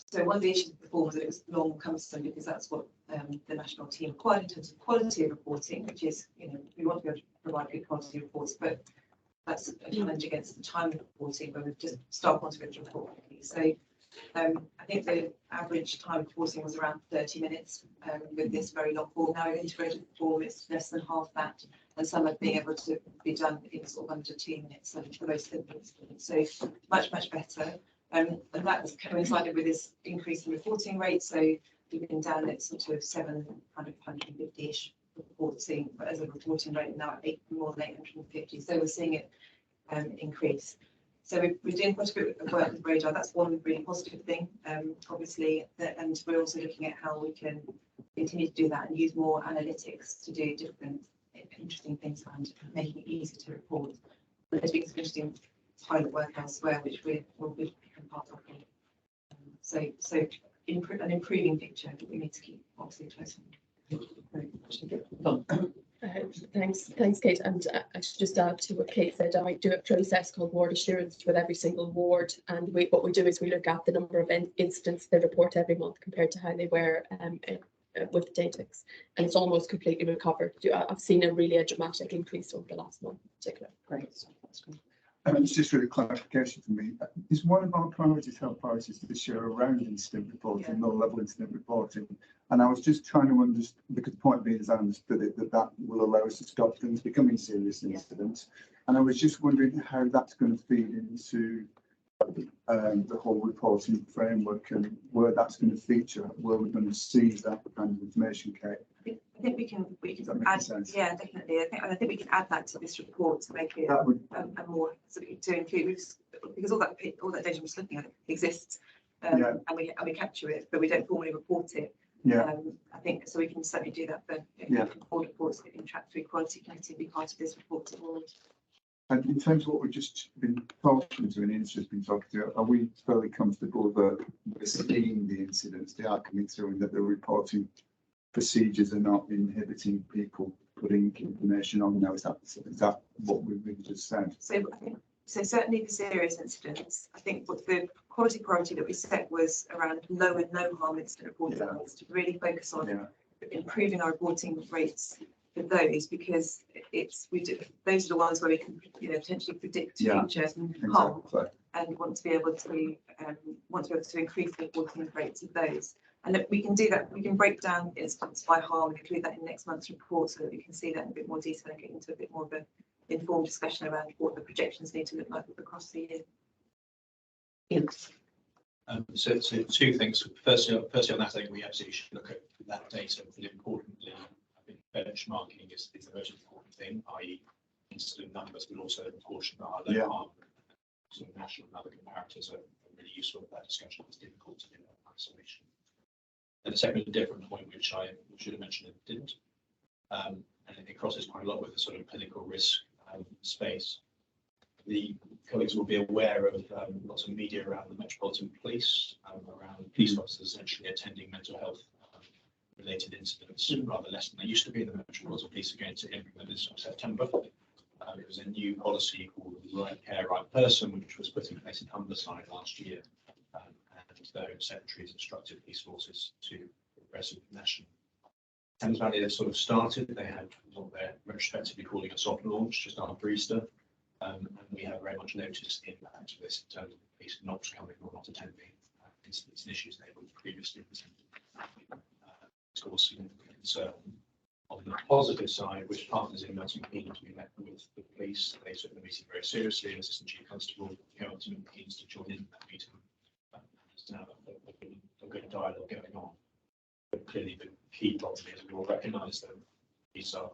so one of the issues with the form was that it was long and cumbersome because that's what the national team required in terms of quality of reporting, which is, you know, we want to be able to provide good quality reports, but that's a challenge against the time of reporting when we've just staff want to be able to report quickly. So I think the average time of reporting was around 30 minutes with this very long form. Now in integrated form, it's less than half that, and some are being able to be done in sort of under 2 minutes, so for most simple incidents. So much better. And that has coincided with this increase in reporting rate. So we've been down at sort of 750-ish reporting, but as a reporting rate now at more than 850. So we're seeing it increase. So we're doing quite a bit of work with Radar. That's one really positive thing, obviously, and we're also looking at how we can continue to do that and use more analytics to do different interesting things and making it easier to report. There's been some interesting pilot work elsewhere, which will be part of. So an improving picture that we need to keep obviously close on. Thanks, Kate. And I should just add to what Kate said. I do a process called ward assurance with every single ward, and what we do is we look at the number of incidents they report every month compared to how they were with Datix, and it's almost completely recovered. I've seen a dramatic increase over the last month in particular. Great. That's great. It's just really clarification for me. Is one of our priorities, health priorities this year around incident reporting, low-level incident reporting? And I was just trying to understand, because the point being, as I understood it, that will allow us to stop things becoming serious incidents. And I was just wondering how that's going to feed into the whole reporting framework and where that's going to feature, where we're going to see that kind of information, Kate. I think we can add, yeah, definitely. I think we can add that to this report to make it a more sort of to include, because all that data we're just looking at exists, and we capture it, but we don't formally report it. Yeah. I think so. We can certainly do that for board reports that interact through Quality Committee, be part of this report to board. And in terms of what we've just been talking to, and Ian's just been talking to, are we fairly comfortable that we're seeing the incidents, they are coming through, and that the reporting procedures are not inhibiting people putting information on now? Is that what we've really just said? So I think certainly the serious incidents. I think what the quality priority that we set was around low and no harm incident reporting levels, to really focus on improving our reporting rates for those, because those are the ones where we can potentially predict future harm, and want to be able to increase the reporting rates of those. And we can do that. We can break down incidents by harm and include that in next month's report, so that we can see that in a bit more detail and get into a bit more of an informed discussion around what the projections need to look like across the year. Yes. So two things. Firstly on that, I think we absolutely should look at that data. But importantly, I think benchmarking is the most important thing, i.e. incident numbers, but also the proportion that are low harm. So national and other comparators are really useful for that discussion. It's difficult to do that in isolation. And the second different point, which I should have mentioned and didn't, and it crosses quite a lot with the sort of clinical risk space. The colleagues will be aware of lots of media around the Metropolitan Police, around police officers essentially attending mental health related incidents, rather less than they used to be. The Metropolitan Police are going to implement this in September. It was a new policy called Right Care, Right Person, which was put in place in Humberside last year. And the Home Secretary has instructed police forces to progress with national. Thames Valley, they've sort of started. They had what they're retrospectively calling a soft launch just after Easter. And we have very much noticed the impact of this in terms of police not coming or not attending incidents and issues they would previously presented. It's caused significant concern. On the positive side, which partners in Milton Keynes we met with the police, they took the meeting very seriously, and Assistant Chief Constable came up to Milton Keynes to join in that meeting. There's now a good dialogue going on. But clearly the key problem is we all recognise that police are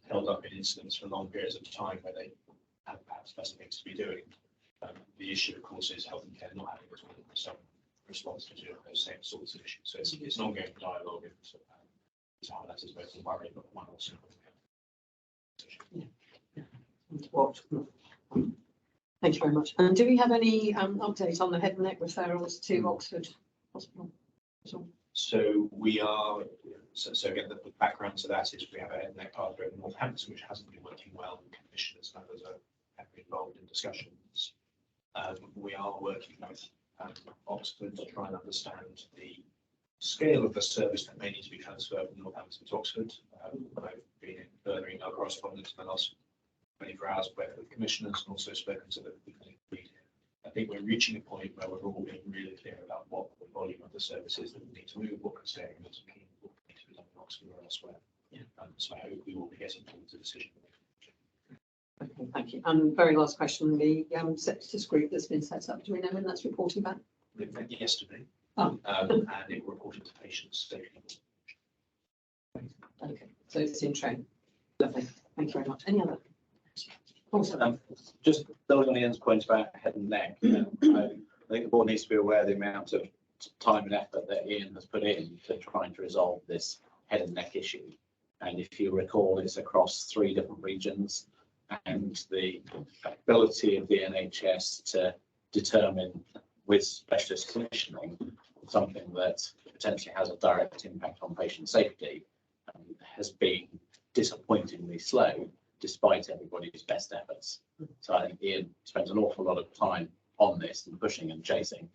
held up in incidents for long periods of time where they have perhaps better things to be doing. The issue, of course, is health and care not having some response to those same sorts of issues. So it's an ongoing dialogue. So that is both a worry, but one also. Thank you very much. And do we have any update on the head and neck referrals to Oxford Hospital? So we are, so again, the background to that is we have a head and neck pathway in Northampton, which hasn't been working well, and commissioners and others have been involved in discussions. We are working with Oxford to try and understand the scale of the service that may need to be transferred from Northampton to Oxford. I've been in further email correspondence in the last 24 hours, both with commissioners and also spoken to the lead. I think we're reaching a point where we're all being really clear about what the volume of the service is that we need to move, what could stay in Milton Keynes, what needs to be done in Oxford or elsewhere. Yeah. So I hope we will be getting towards a decision. Okay, thank you. And very last question, the sepsis group that's been set up, do we know when that's reporting back? It went yesterday, Oh. and it reported to patients safely. Okay, so it's in train. Lovely. Thank you very much. Any other? Just building on Ian's point about head and neck, I think the board needs to be aware of the amount of time and effort that Ian has put in to trying to resolve this head and neck issue. And if you recall, it's across 3 different regions, and the ability of the NHS to determine with specialist commissioning something that potentially has a direct impact on patient safety has been disappointingly slow, despite everybody's best efforts. So I think Ian spends an awful lot of time on this and pushing and chasing.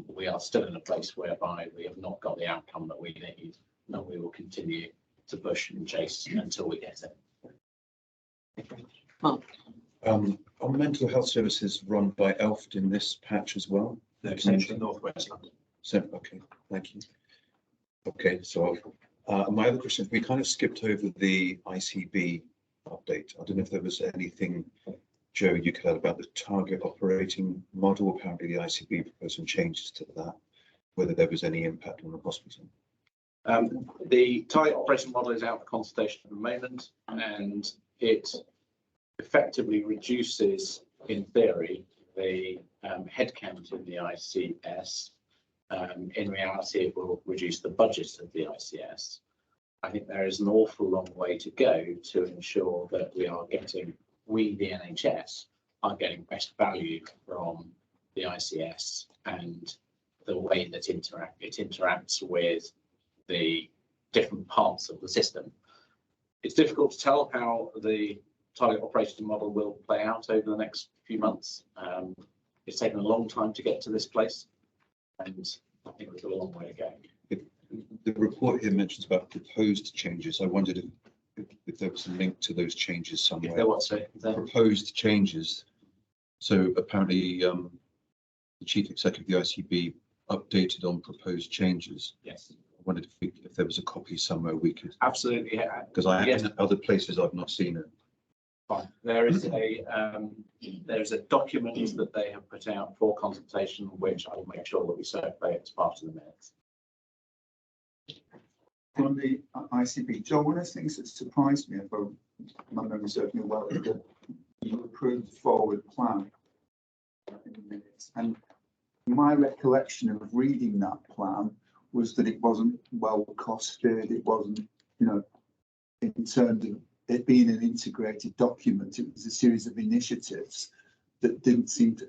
We are still in a place whereby we have not got the outcome that we need, and we will continue to push and chase until we get it. Mark. Are mental health services run by Elft in this patch as well? No, Central Northwest London. So, okay, thank you. Okay, so my other question is, we kind of skipped over the ICB update. I don't know if there was anything, Joe, you could add about the target operating model. Apparently the ICB proposed some changes to that, whether there was any impact on the hospital. The target operating model is out for consultation at the moment, and it effectively reduces, in theory, the headcount in the ICS. In reality, it will reduce the budget of the ICS. I think there is an awful long way to go to ensure that we, the NHS, are getting best value from the ICS and the way that it interacts with the different parts of the system. It's difficult to tell how the target operating model will play out over the next few months. It's taken a long time to get to this place, and I think we've got a long way to go. The report here mentions about proposed changes. I wondered if there was a link to those changes somewhere. If there was, proposed changes. So apparently the chief executive of the ICB updated on proposed changes. Yes. I wondered if there was a copy somewhere we could. Absolutely, yeah. Because in other places I've not seen it. Fine. There is a document that they have put out for consultation, which I will make sure that we circulate as part of the minutes. On the ICB, Joe, one of the things that surprised me about my memory serves me well is that you approved the forward plan in the minutes. And my recollection of reading that plan was that it wasn't well costed, it wasn't, in terms of it being an integrated document, it was a series of initiatives that didn't seem to.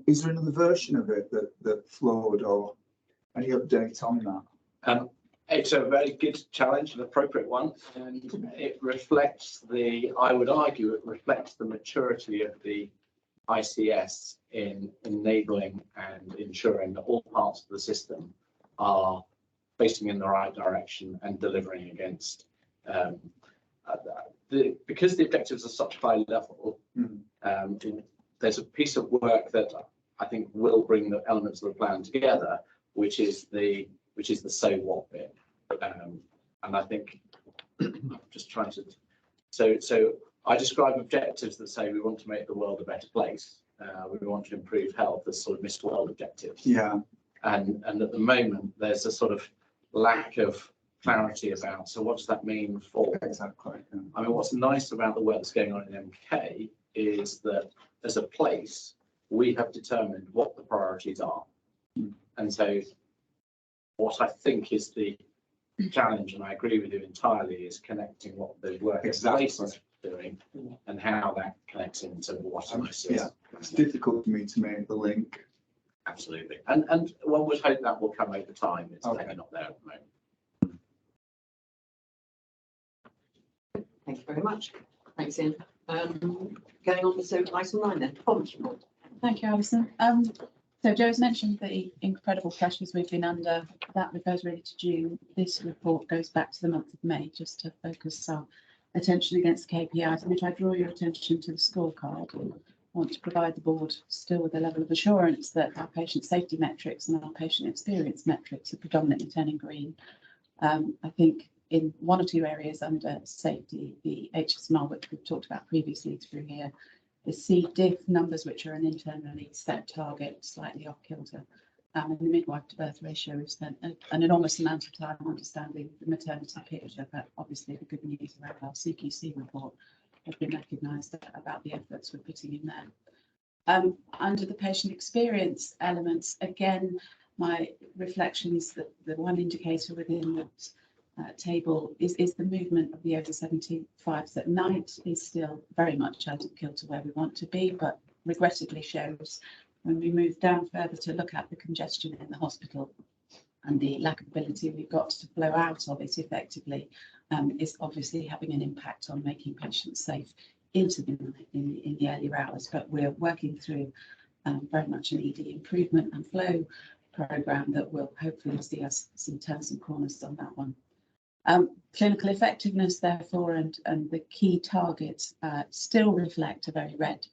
Is there another version of it that flowed, or any update on that? It's a very good challenge, an appropriate one, and it reflects I would argue, it reflects the maturity of the ICS in enabling and ensuring that all parts of the system are facing in the right direction and delivering against. Because the objectives are such high level, there's a piece of work that I think will bring the elements of the plan together, which is the so what bit. And I think I'm just trying to. So I describe objectives that say we want to make the world a better place. We want to improve health as sort of Mr. World objectives. Yeah. And at the moment there's a sort of lack of clarity about, so what does that mean for? Exactly. Yeah. I mean, what's nice about the work that's going on in MK is that as a place, we have determined what the priorities are. And so what I think is the challenge, and I agree with you entirely, is connecting what the work is doing and how that connects into what I see. Yeah, it's difficult for me to make the link Absolutely. And one would hope that will come over time. It's Okay. maybe not there at the moment. Thank you very much. Thanks, Ian. Going on to item 9 then, performance report. Thank you, Alison. So Joe's mentioned the incredible pressures we've been under. That refers really to June. This report goes back to the month of May, just to focus our attention against KPIs. And if I draw your attention to the scorecard, I want to provide the board still with a level of assurance that our patient safety metrics and our patient experience metrics are predominantly turning green. I think in one or two areas under safety, the HSMR, which we've talked about previously through here, the C diff numbers, which are an internally set target, slightly off kilter. And the midwife to birth ratio, we've spent an enormous amount of time understanding the maternity picture, but obviously the good news around our CQC report has been recognised about the efforts we're putting in there. Under the patient experience elements, again, my reflections that the one indicator within that table is the movement of the over 75s at night is still very much out of kilter where we want to be, but regrettably shows when we move down further to look at the congestion in the hospital and the lack of ability we've got to flow out of it effectively is obviously having an impact on making patients safe into the night in the earlier hours. But we're working through very much an ED improvement and flow programme that will hopefully see us turn some corners on that one. Clinical effectiveness, therefore, and the key targets still reflect a very red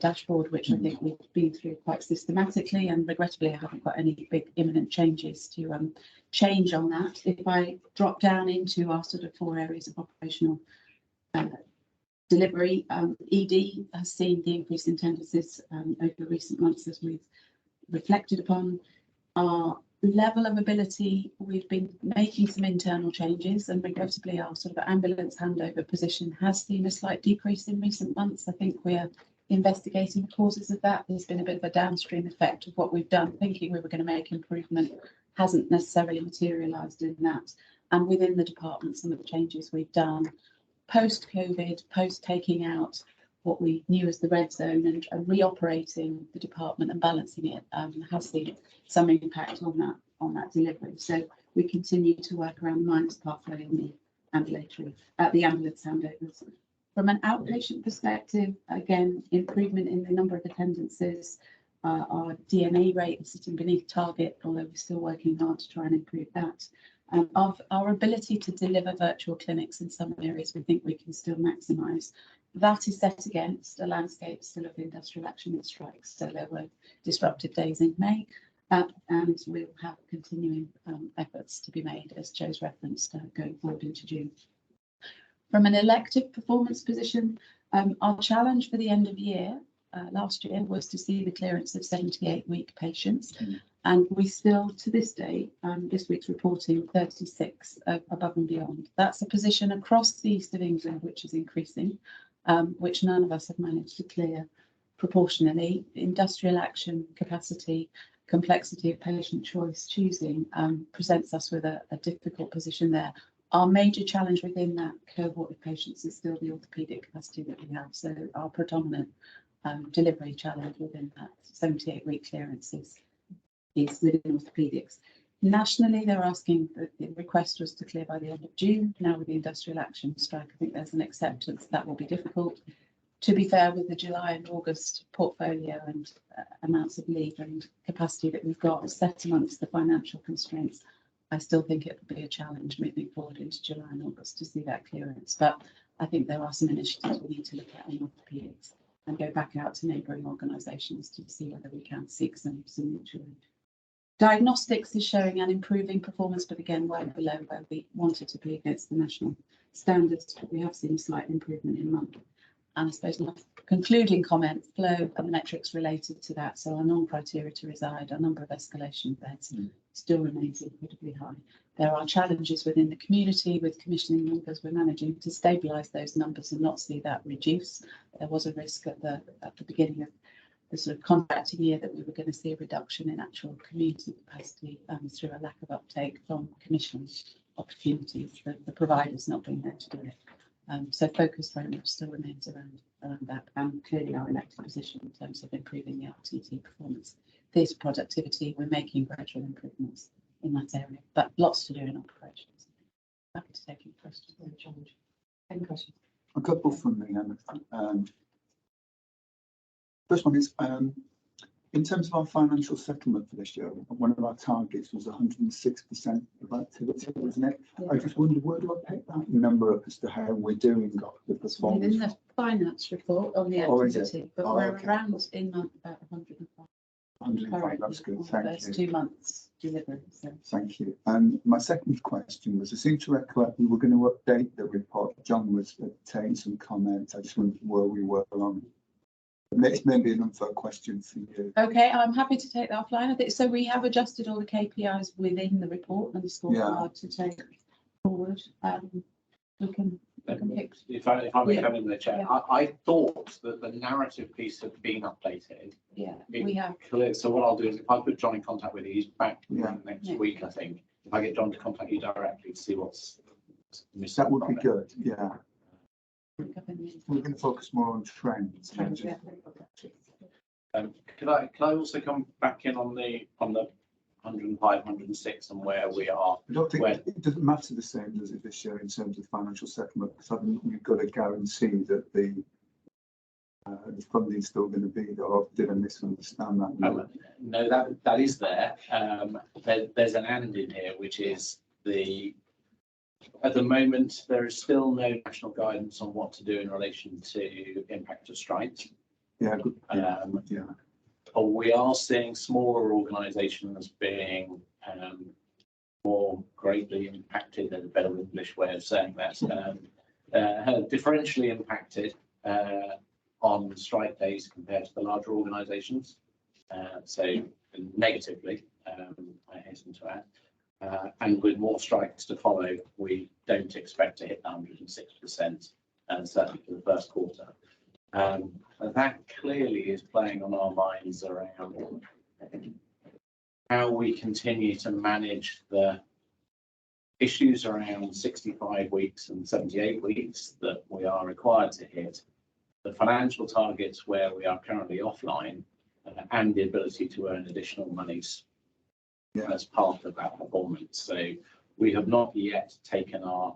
dashboard, which I think we've been through quite systematically, and regrettably I haven't got any big imminent changes to change on that. If I drop down into our sort of 4 areas of operational delivery, ED has seen the increase in tendencies over recent months as we've reflected upon. Our level of ability, we've been making some internal changes, and regrettably our sort of ambulance handover position has seen a slight decrease in recent months. I think we're investigating the causes of that. There's been a bit of a downstream effect of what we've done, thinking we were going to make improvement, hasn't necessarily materialised in that. And within the department, some of the changes we've done post-COVID, post taking out what we knew as the red zone and reoperating the department and balancing it has seen some impact on that delivery. So we continue to work around the minus pathway in the ambulance handovers. From an outpatient perspective, again, improvement in the number of attendances. Our DNA rate is sitting beneath target, although we're still working hard to try and improve that. Of our ability to deliver virtual clinics in some areas, we think we can still maximise. That is set against a landscape still of industrial action and strikes. So there were disruptive days in May, and we'll have continuing efforts to be made, as Joe's referenced, going forward into June. From an elective performance position, our challenge for the end of year last year was to see the clearance of 78-week patients. And we still, to this day, this week's reporting 36 above and beyond. That's a position across the east of England, which is increasing, which none of us have managed to clear proportionally. Industrial action, capacity, complexity of patient choice, choosing presents us with a difficult position there. Our major challenge within that cohort of patients is still the orthopaedic capacity that we have. So our predominant delivery challenge within that 78-week clearance is within orthopaedics. Nationally, they're asking that the request was to clear by the end of June. Now with the industrial action strike, I think there's an acceptance that will be difficult. To be fair, with the July and August portfolio and amounts of leave and capacity that we've got set amongst the financial constraints, I still think it will be a challenge moving forward into July and August to see that clearance. But I think there are some initiatives we need to look at in orthopaedics and go back out to neighbouring organisations to see whether we can seek some mutual aid. Diagnostics is showing an improving performance, but again, well below where we wanted to be against the national standards. But we have seen a slight improvement in month. And I suppose my concluding comment, flow and metrics related to that. So our non-criteria to reside, our number of escalation beds still remains incredibly high. There are challenges within the community with commissioning numbers. We're managing to stabilise those numbers and not see that reduce. There was a risk at the beginning of the sort of contracting year that we were going to see a reduction in actual community capacity through a lack of uptake from commissioning opportunities, the providers not being there to do it. So focus very much still remains around that, and clearly our elected position in terms of improving the RTT performance this productivity, we're making gradual improvements in that area, but lots to do in operations. Happy to take your questions. Any questions? A couple from me, Emma. First one is, in terms of our financial settlement for this year, one of our targets was 106% of activity, wasn't it? I just wondered, where do I pick that number up as to how we're doing the performance? Within the finance report on the Oh, is it? activity, but Oh, we're okay. around in month about 105. 105, that's good, On the thank first you. 2 months delivered. So. Thank you. And my second question was, I seem to recollect we were going to update the report. John was taking some comments. I just wondered where we were on. It's maybe an unfair question for you. Okay, I'm happy to take that offline. I think so. We have adjusted all the KPIs within the report and the scorecard to take forward. We can pick. If I may Yeah. come in the chair, Yeah. I thought that the narrative piece had been updated. Yeah, It- we have. Clear. So what I'll do is if I put John in contact with you, he's back Yeah. next Yeah. week, I think. If I get John to contact you directly to see what's missing. That would be from it. good, yeah. We're going to focus more on trends. Could I also come back in on the 105, 106 and where we are? I don't think When? it doesn't matter the same, does it, this year in terms of financial settlement? Because I think we've got to guarantee that the funding is still going to be there. Or did I misunderstand that? No, that is there. There's an and in here, which is at the moment, there is still no national guidance on what to do in relation to impact of strikes. Yeah, good. Yeah. But we are seeing smaller organisations being more greatly impacted, and a better English way of saying that, differentially impacted on strike days compared to the larger organisations. So negatively, I hasten to add. And with more strikes to follow, we don't expect to hit 106%, and certainly for the first quarter. And that clearly is playing on our minds around how we continue to manage the issues around 65 weeks and 78 weeks that we are required to hit, the financial targets where we are currently offline, and the ability to earn additional monies as part of that performance. So we have not yet taken our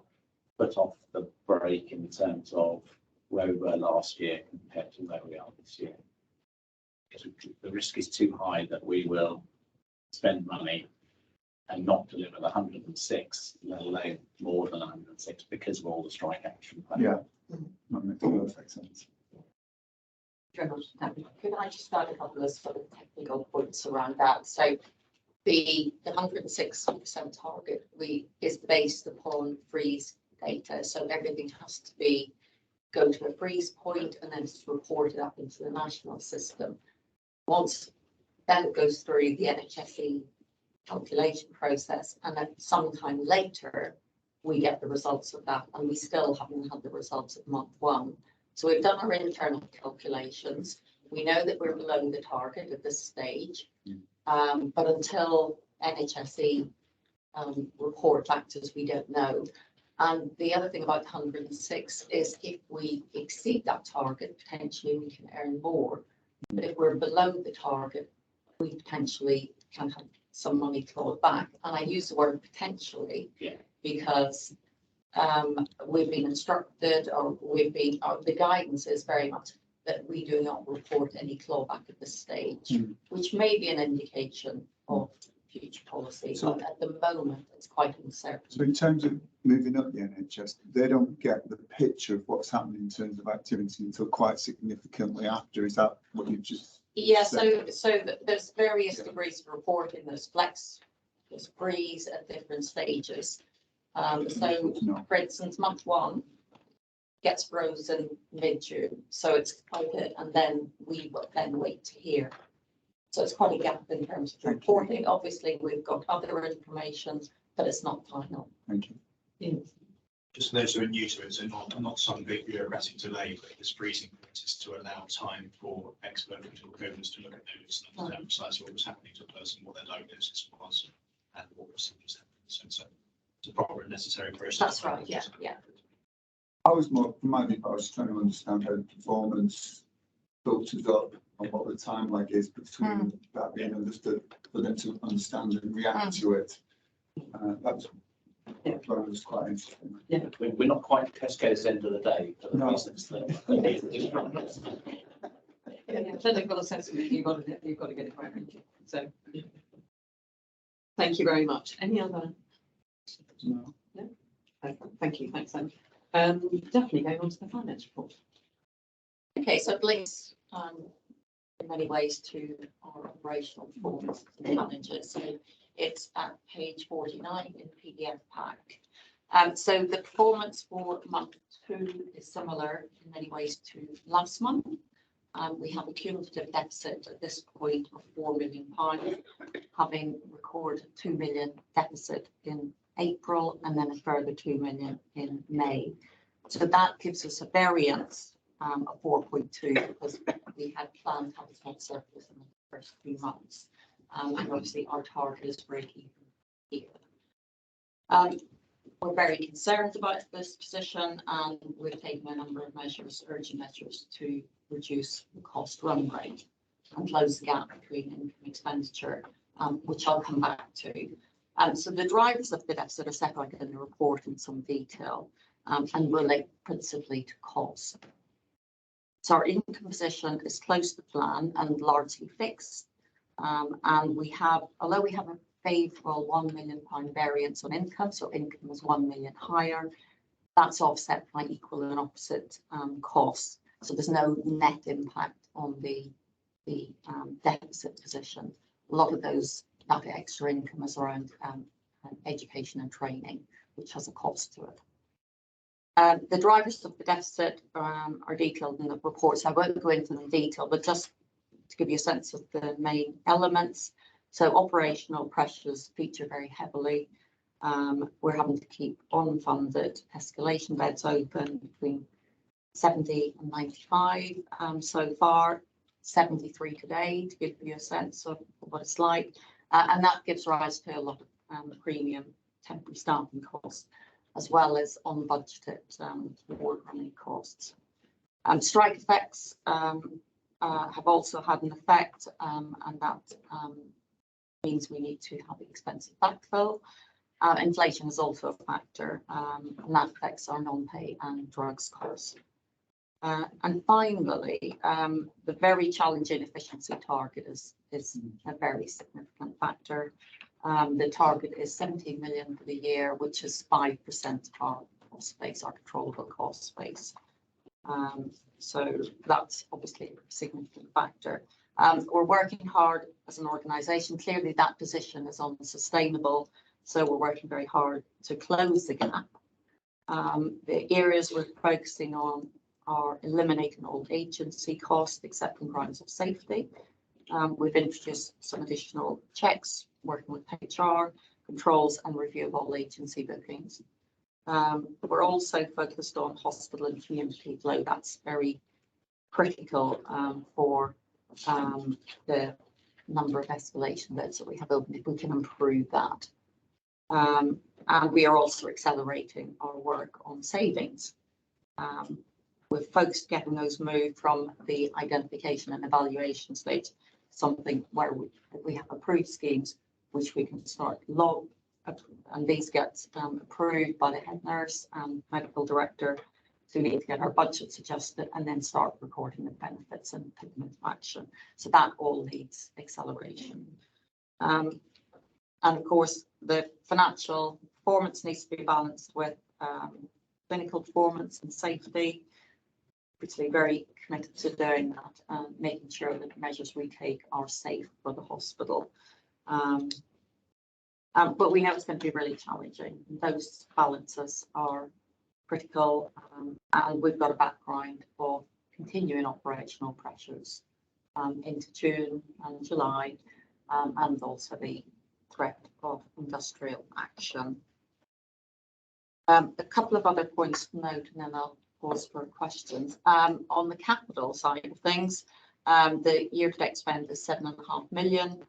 foot off the brake in terms of where we were last year compared to where we are this year. Because the risk is too high that we will spend money and not deliver the 106, let alone more than 106, because of all the strike action plan. Yeah, that makes perfect sense. Very much. Could I just add a couple of sort of technical points around that? So the 106% target is based upon freeze data. So everything has to go to a freeze point and then it's reported up into the national system. Once then it goes through the NHSE calculation process, and then sometime later we get the results of that, and we still haven't had the results of month one. So we've done our internal calculations. We know that we're below the target at this stage. But until NHSE report back to us, we don't know. And the other thing about 106 is if we exceed that target, potentially we can earn more. But if we're below the target, we potentially can have some money clawed back. And I use the word potentially because we've been instructed, or the guidance is very much that we do not report any clawback at this stage, which may be an indication of future policy. So, but at the moment, it's quite uncertain. So in terms of moving up the NHS, they don't get the picture of what's happening in terms of activity until quite significantly after. Is that what you've just said? So there's various degrees of reporting. There's flex, there's freeze at different stages. So for instance, month one gets frozen mid-June, so it's quite good, and then we will then wait to hear. So it's quite a gap in terms of reporting. Obviously, we've got other information, but it's not final. Thank you. Just those who are new to it, so not some big bureaucratic delay, but this freezing point is to allow time for expert critical coders to look at those and understand precisely what was happening to a person, what their diagnosis was, and what procedures happened. So it's a proper and necessary process. That's right, yeah. I was more, for my view, I was trying to understand how performance filters up on what the time lag is between that being understood, for them to understand and react to it. That's what I was quite interested in. We're not quite Tesco's end of the day for the No. business thing. Then they've got a sense of it, you've got to get it right. So. Thank you very much. Any other? No. Okay, thank you, thanks, Em. Definitely going on to the finance report. Okay, so it links in many ways to our operational performance and challenges. So it's at page 49 in the PDF pack. So the performance for month 2 is similar in many ways to last month. We have a cumulative deficit at this point of £4 million, having recorded 2 million deficit in April and then a further 2 million in May. So that gives us a variance of 4.2 because we had planned to have a net surplus in the first 3 months. And obviously our target is break even here. We're very concerned about this position and we've taken a number of measures, urgent measures to reduce the cost run rate and close the gap between income and expenditure, which I'll come back to. So the drivers of the deficit are set out in the report in some detail and relate principally to cost. So our income position is close to plan and largely fixed. And we have, although we have a favourable £1 million variance on income, so income was 1 million higher, that's offset by equal and opposite costs. So there's no net impact on the deficit position. A lot of that extra income is around education and training, which has a cost to it. The drivers of the deficit are detailed in the report, so I won't go into them in detail, but just to give you a sense of the main elements. So operational pressures feature very heavily. We're having to keep unfunded escalation beds open between 70 and 95 so far, 73 today, to give you a sense of what it's like. And that gives rise to a lot of premium temporary staffing costs, as well as unbudgeted ward running costs. Strike effects have also had an effect, and that means we need to have expensive backfill. Inflation is also a factor, and that affects our non-pay and drugs costs. And finally, the very challenging efficiency target is a very significant factor. The target is 17 million for the year, which is 5% of our cost base, our controllable cost base. So that's obviously a significant factor. We're working hard as an organisation. Clearly, that position is unsustainable, so we're working very hard to close the gap. The areas we're focusing on are eliminating all agency costs, except in grounds of safety. We've introduced some additional checks, working with HR, controls and review of all agency bookings. We're also focused on hospital and community flow. That's very critical for the number of escalation beds that we have open, if we can improve that. And we are also accelerating our work on savings. We're focused getting those moved from the identification and evaluation stage, something where we have approved schemes which we can start log, and these get approved by the head nurse and medical director. So we need to get our budgets adjusted and then start recording the benefits and putting them into action. So that all needs acceleration. And of course, the financial performance needs to be balanced with clinical performance and safety. Particularly very committed to doing that and making sure that the measures we take are safe for the hospital. But we know it's going to be really challenging. Those balances are critical, and we've got a background of continuing operational pressures into June and July, and also the threat of industrial action. A couple of other points to note, and then I'll pause for questions. On the capital side of things, the year-to-date spend is 7.5 million,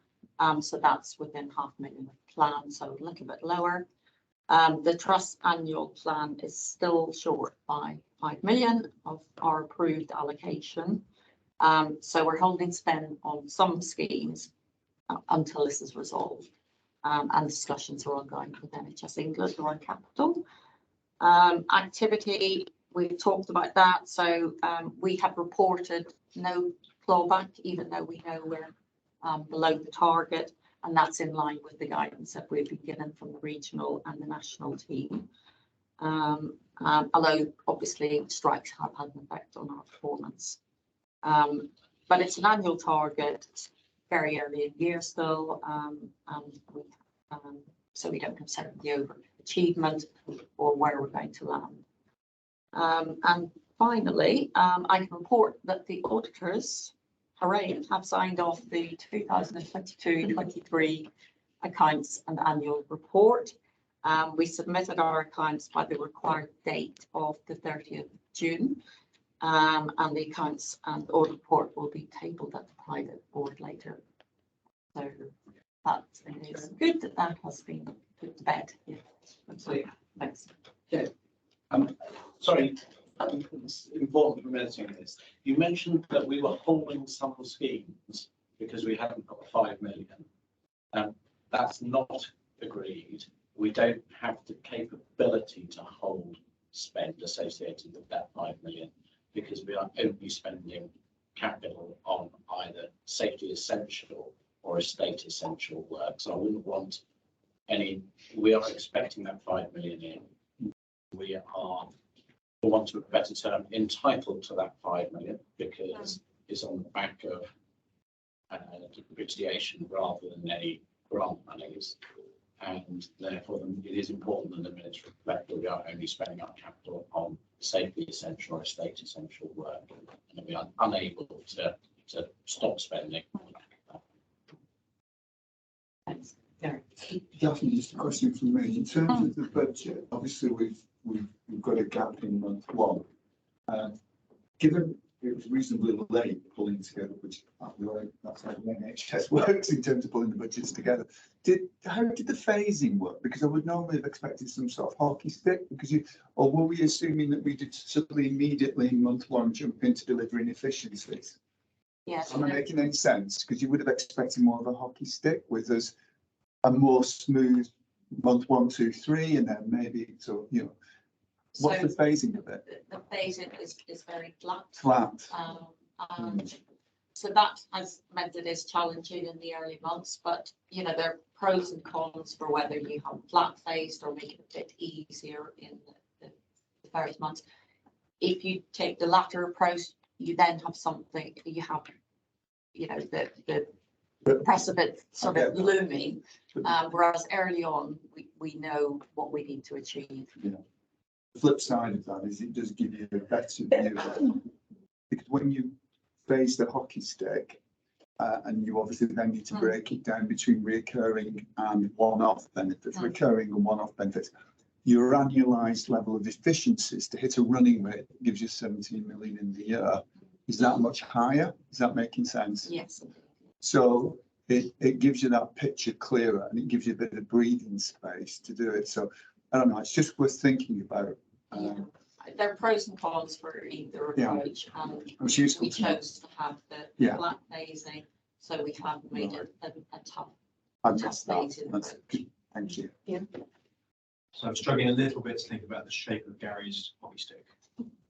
so that's within £500,000 of plan, so a little bit lower. The trust annual plan is still short by 5 million of our approved allocation. So we're holding spend on some schemes until this is resolved. And discussions are ongoing with NHS England around capital. Activity, we've talked about that. So we have reported no clawback, even though we know we're below the target, and that's in line with the guidance that we've been given from the regional and the national team. Although obviously strikes have had an effect on our performance. But it's an annual target, it's very early in the year still, so we don't consider the overachievement or where we're going to land. And finally, I can report that the auditors, hooray, have signed off the 2022-23 accounts and annual report. We submitted our accounts by the required date of the 30th of June. And the accounts and audit report will be tabled at the private board later. So that is good that that has been put to bed. Yeah. Absolutely. Thanks. Yeah. Sorry, it's important for mentioning this. You mentioned that we were holding some schemes because we haven't got the 5 million. That's not agreed. We don't have the capability to hold spend associated with that 5 million because we are only spending capital on either safety essential or estate essential work. So I wouldn't want any, we are expecting that 5 million in. We are, for want of a better term, entitled to that 5 million because it's on the back of depreciation rather than any grant monies. And therefore it is important that the minutes reflect that we are only spending our capital on safety essential or estate essential work, and that we are unable to stop spending. Thanks. Daphne, just a question from me. In terms of the budget, obviously we've got a gap in month one. Given it was reasonably late pulling together, which that's how the NHS works in terms of pulling the budgets together. How did the phasing work? Because I would normally have expected some sort of hockey stick, because or were we assuming that we did suddenly immediately in month one jump into delivering efficiencies? Yes. Am I making any sense? Because you would have expected more of a hockey stick with us, a more smooth month 1, 2, 3, and then maybe what's the phasing of it? The phasing is very flat. Flat. So that has meant it is challenging in the early months, but there are pros and cons for whether you have flat phased or make it a bit easier in the various months. If you take the latter approach, you then have something, you have the precipice sort of looming, whereas early on we know what we need to achieve. Yeah. The flip side of that is it does give you a better view, because when you phase the hockey stick and you obviously then need to break it down between recurring and one-off benefits, recurring and one-off benefits, your annualized level of efficiencies to hit a running rate that gives you 17 million in the year is that much higher. Is that making sense? Yes. So it gives you that picture clearer, and it gives you a bit of breathing space to do it. So I don't know, it's just worth thinking about. There are pros and cons for either approach. We chose to have the flat phasing, so we have made it a tough phasing. That's good. Thank you. Yeah. So I'm struggling a little bit to think about the shape of Gary's hockey stick.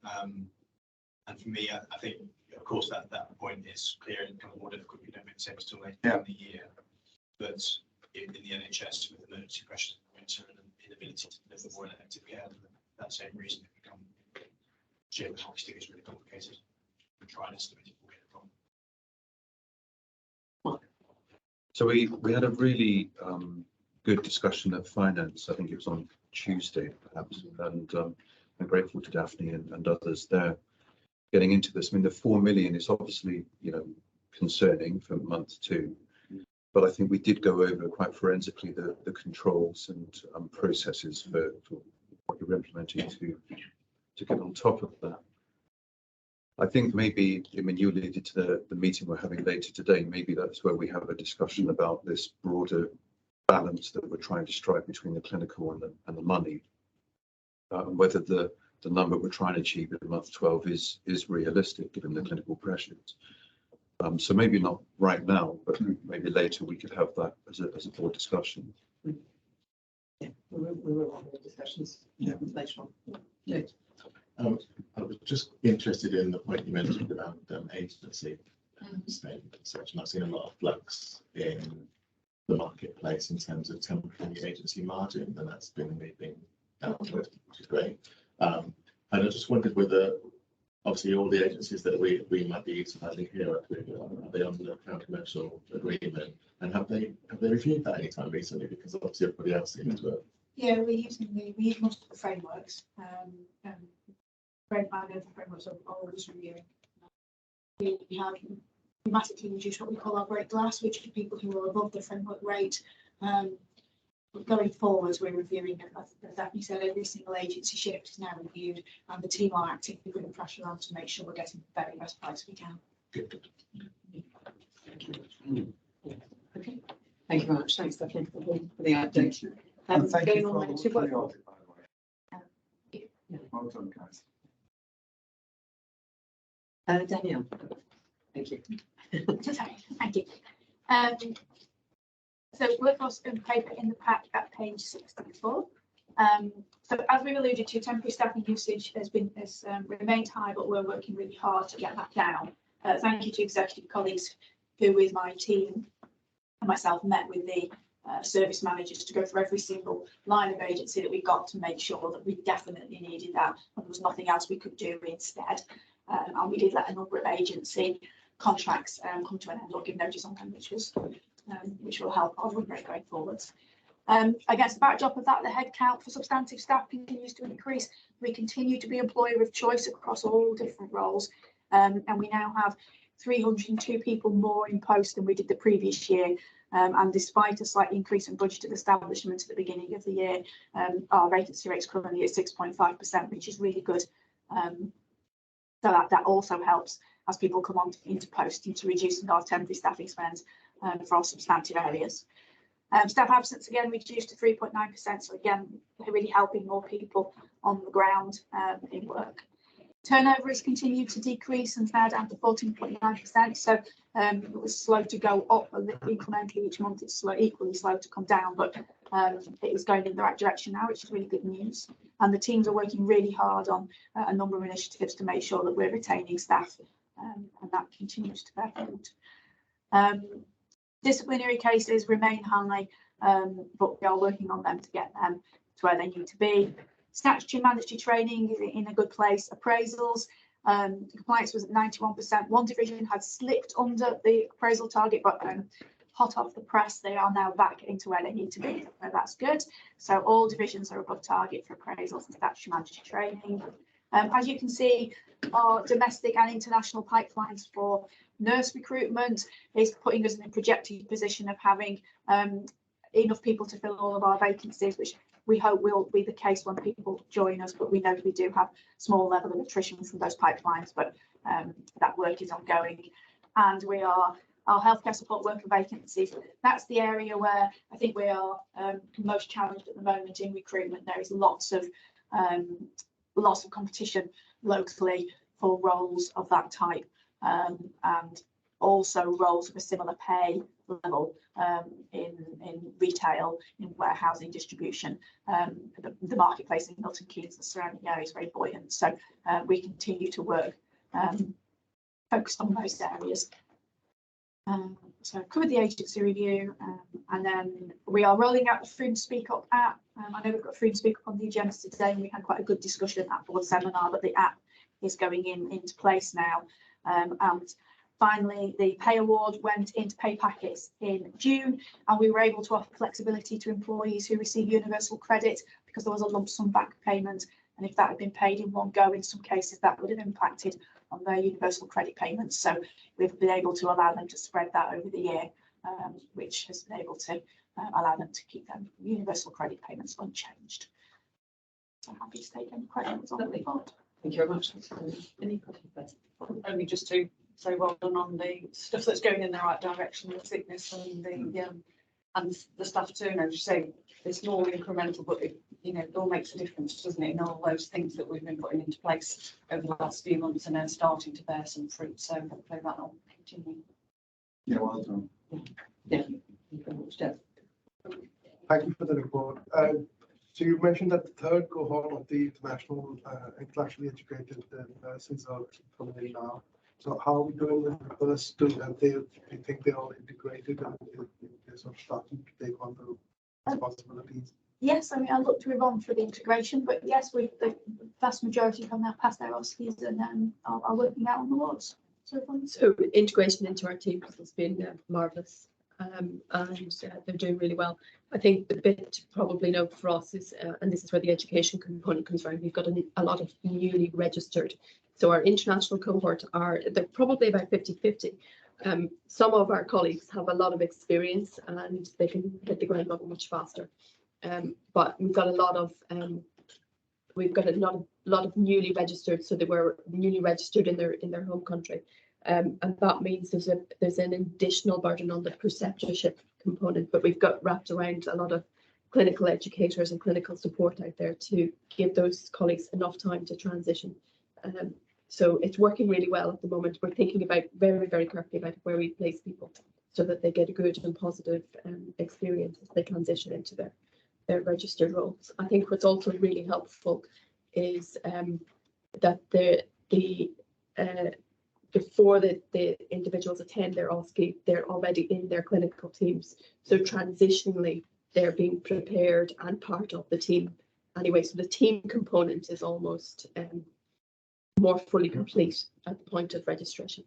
And for me, I think, of course, that point is clear and kind of more difficult if you don't make the same till later in the year. But in the NHS, with emergency pressures in the winter and an inability to deliver more elective care, for that same reason, it become shape of the hockey stick is really complicated. We try and estimate it, we'll get it wrong. So we had a really good discussion at finance. I think it was on Tuesday, perhaps, and I'm grateful to Daphne and others there getting into this. I mean, the 4 million is obviously, concerning for month 2, but I think we did go over quite forensically the controls and processes for what you're implementing to get on top of that. I think maybe, you alluded to the meeting we're having later today, maybe that's where we have a discussion about this broader balance that we're trying to strike between the clinical and the money, and whether the number we're trying to achieve in month 12 is realistic given the clinical pressures. So maybe not right now, but maybe later we could have that as a board discussion. Yeah, we will have more discussions later on. Yeah. I was just interested in the point you mentioned about agency spend and such, and I've seen a lot of flux in the marketplace in terms of temporary agency margin, and that's been moving downwards, which is great. And I just wondered whether, obviously, all the agencies that we might be utilising here are they under the Crown Commercial Agreement, and have they reviewed that anytime recently? Because obviously everybody else seems to have. Yeah, we use most of the frameworks. Frameworks are always reviewing. We have dramatically reduced what we call our break glass, which are people who are above the framework rate. Going forwards, we're reviewing, as Daphne said, every single agency shift is now reviewed, and the team are actively putting pressure on to make sure we're getting the very best price we can. Good. Okay, thank you very much. Thanks, Daphne, for the update. And thank you Going for on all to the work. audit, by the way. Well done, guys. Danielle, thank you. Sorry, thank you. So workforce and paper in the pack at page 64. So as we've alluded to, temporary staffing usage has remained high, but we're working really hard to get that down. Thank you to executive colleagues who, with my team and myself, met with the service managers to go through every single line of agency that we got to make sure that we definitely needed that, and there was nothing else we could do instead. And we did let a number of agency contracts come to an end or give notice on them, which will help our win rate going forwards. Against the backdrop of that, the headcount for substantive staff continues to increase. We continue to be employer of choice across all different roles, and we now have 302 people more in post than we did the previous year. And despite a slight increase in budgeted establishment at the beginning of the year, our vacancy rate is currently at 6.5%, which is really good. So that also helps as people come on into post, into reducing our temporary staffing spend for our substantive areas. Staff absence again reduced to 3.9%. So again, they're really helping more people on the ground in work. Turnover has continued to decrease and is now down to 14.9%. So it was slow to go up incrementally each month. It's equally slow to come down, but it is going in the right direction now, which is really good news. And the teams are working really hard on a number of initiatives to make sure that we're retaining staff, and that continues to bear fruit. Disciplinary cases remain high, but we are working on them to get them to where they need to be. Statutory mandatory training is in a good place. Appraisals, compliance was at 91%. One division had slipped under the appraisal target, but hot off the press, they are now back into where they need to be. So that's good. So all divisions are above target for appraisals and statutory mandatory training. As you can see, our domestic and international pipelines for nurse recruitment is putting us in a projected position of having enough people to fill all of our vacancies, which we hope will be the case when people join us, but we know we do have small level of attrition from those pipelines, but that work is ongoing. And our healthcare support worker vacancies, that's the area where I think we are most challenged at the moment in recruitment. There is lots of competition locally for roles of that type, and also roles of a similar pay level in retail, in warehousing, distribution. The marketplace in Milton Keynes and surrounding areas is very buoyant, so we continue to work focused on those areas. So I've covered the agency review, and then we are rolling out the Food Speak Up app. I know we've got Food Speak Up on the agenda today, and we had quite a good discussion at board seminar, but the app is going into place now. And finally, the pay award went into pay packets in June, and we were able to offer flexibility to employees who receive universal credit because there was a lump sum back payment. And if that had been paid in one go, in some cases, that would have impacted on their universal credit payments. So we've been able to allow them to spread that over the year, which has been able to allow them to keep their universal credit payments unchanged. So happy to take any questions on the report. Thank you very much. Any questions? Only just to say well done on the stuff that's going in the right direction, the sickness and the staff turnover. You say it's more incremental, but it all makes a difference, doesn't it? And all those things that we've been putting into place over the last few months and then starting to bear some fruit. So hopefully that will continue. Yeah, well done. Thank you very much, Jeff. Thank you for the report. So you mentioned that the third cohort of the international intellectually educated nurses are coming in now. So how are we doing with the first two? And do you think they're all integrated and they're sort of starting to take on the responsibilities? Yes, I mean, I look to Yvonne for the integration, but yes, the vast majority have now passed their OSCEs and are working out on the wards. So integration into our teams has been marvellous, and they're doing really well. I think the bit to probably note for us is, and this is where the education component comes around, we've got a lot of newly registered. So our international cohort they're probably about 50-50. Some of our colleagues have a lot of experience and they can hit the ground running much faster. But we've got a lot of newly registered, so they were newly registered in their home country, and that means there's an additional burden on the preceptorship component. But we've got wrapped around a lot of clinical educators and clinical support out there to give those colleagues enough time to transition. So it's working really well at the moment. We're thinking about very, very carefully about where we place people so that they get a good and positive experience as they transition into their registered roles. I think what's also really helpful is that before the individuals attend their OSCE, they're already in their clinical teams. So transitionally, they're being prepared and part of the team anyway. So the team component is almost more fully complete at the point of registration.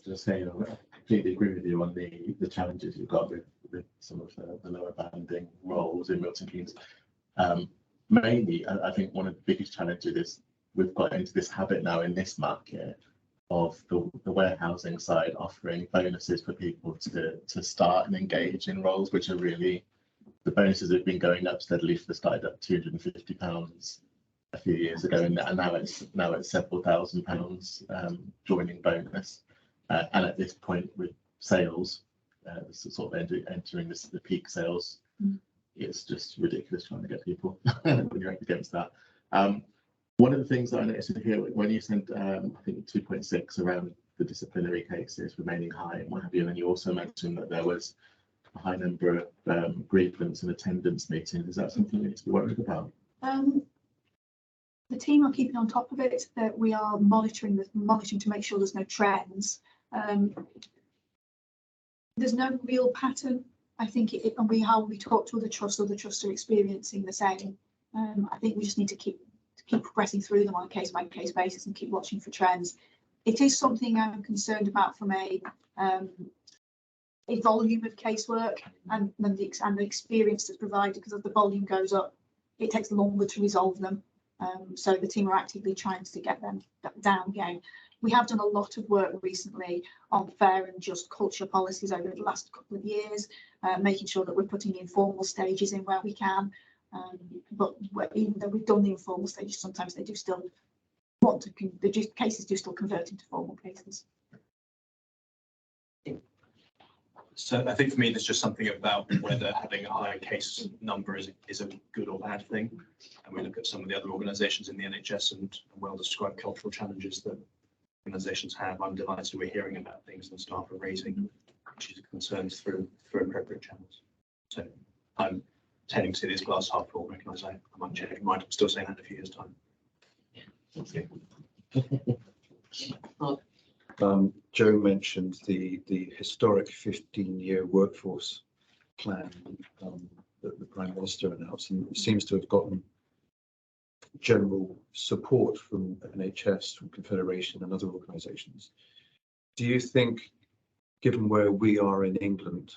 Just saying, I completely agree with you on the challenges you've got with some of the lower banding roles in Milton Keynes. Mainly, I think one of the biggest challenges is we've got into this habit now in this market of the warehousing side offering bonuses for people to start and engage in roles, which are really, the bonuses have been going up steadily. They started at £250 a few years ago, and now it's several £1,000s joining bonus. And at this point with sales, sort of entering the peak sales, it's just ridiculous trying to get people when you're up against that. One of the things that I noticed in here, when you sent, I think 2.6 around the disciplinary cases remaining high and what have you, and then you also mentioned that there was a high number of grievance and attendance meetings. Is that something we need to be worried about? The team are keeping on top of it, that we are monitoring to make sure there's no trends. There's no real pattern. I think how we talk to the trusts are experiencing the same. I think we just need to keep progressing through them on a case by case basis and keep watching for trends. It is something I'm concerned about from a volume of casework and the experience that's provided, because as the volume goes up, it takes longer to resolve them. So the team are actively trying to get them down again. We have done a lot of work recently on fair and just culture policies over the last couple of years, making sure that we're putting informal stages in where we can. But even though we've done the informal stages, sometimes they do still want to, the cases do still convert into formal cases. So I think for me, there's just something about whether having a higher case number is a good or bad thing. And we look at some of the other organisations in the NHS and well-described cultural challenges that organisations have. I'm delighted we're hearing about things that staff are raising, which is concerns through appropriate channels. So I'm tending to see this glass half full. Recognise I might change my mind. I'm still saying that in a few years' time. Joe mentioned the historic 15-year workforce plan that the Prime Minister announced, and it seems to have gotten general support from NHS, from Confederation and other organisations. Do you think, given where we are in England,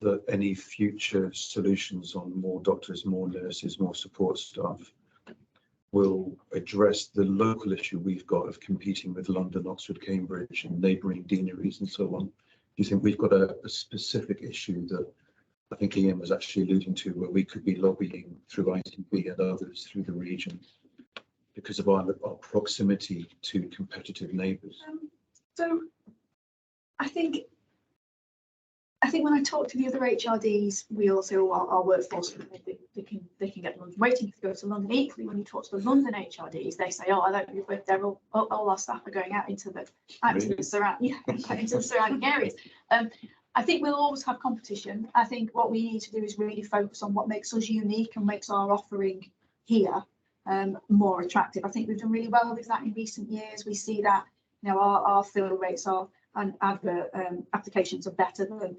that any future solutions on more doctors, more nurses, more support staff will address the local issue we've got of competing with London, Oxford, Cambridge and neighbouring deaneries and so on? Do you think we've got a specific issue that I think Ian was actually alluding to, where we could be lobbying through ITB and others through the region because of our proximity to competitive neighbours? So I think think when I talk to the other HRDs, we also our workforce, they can get London waiting to go to London. Equally, when you talk to the London HRDs, they say, oh, I don't, they're all our staff are going out into the into the surrounding areas. I think we'll always have competition. I think what we need to do is really focus on what makes us unique and makes our offering here more attractive. I think we've done really well with that in recent years. We see that, you know, our fill rates are and advert applications are better than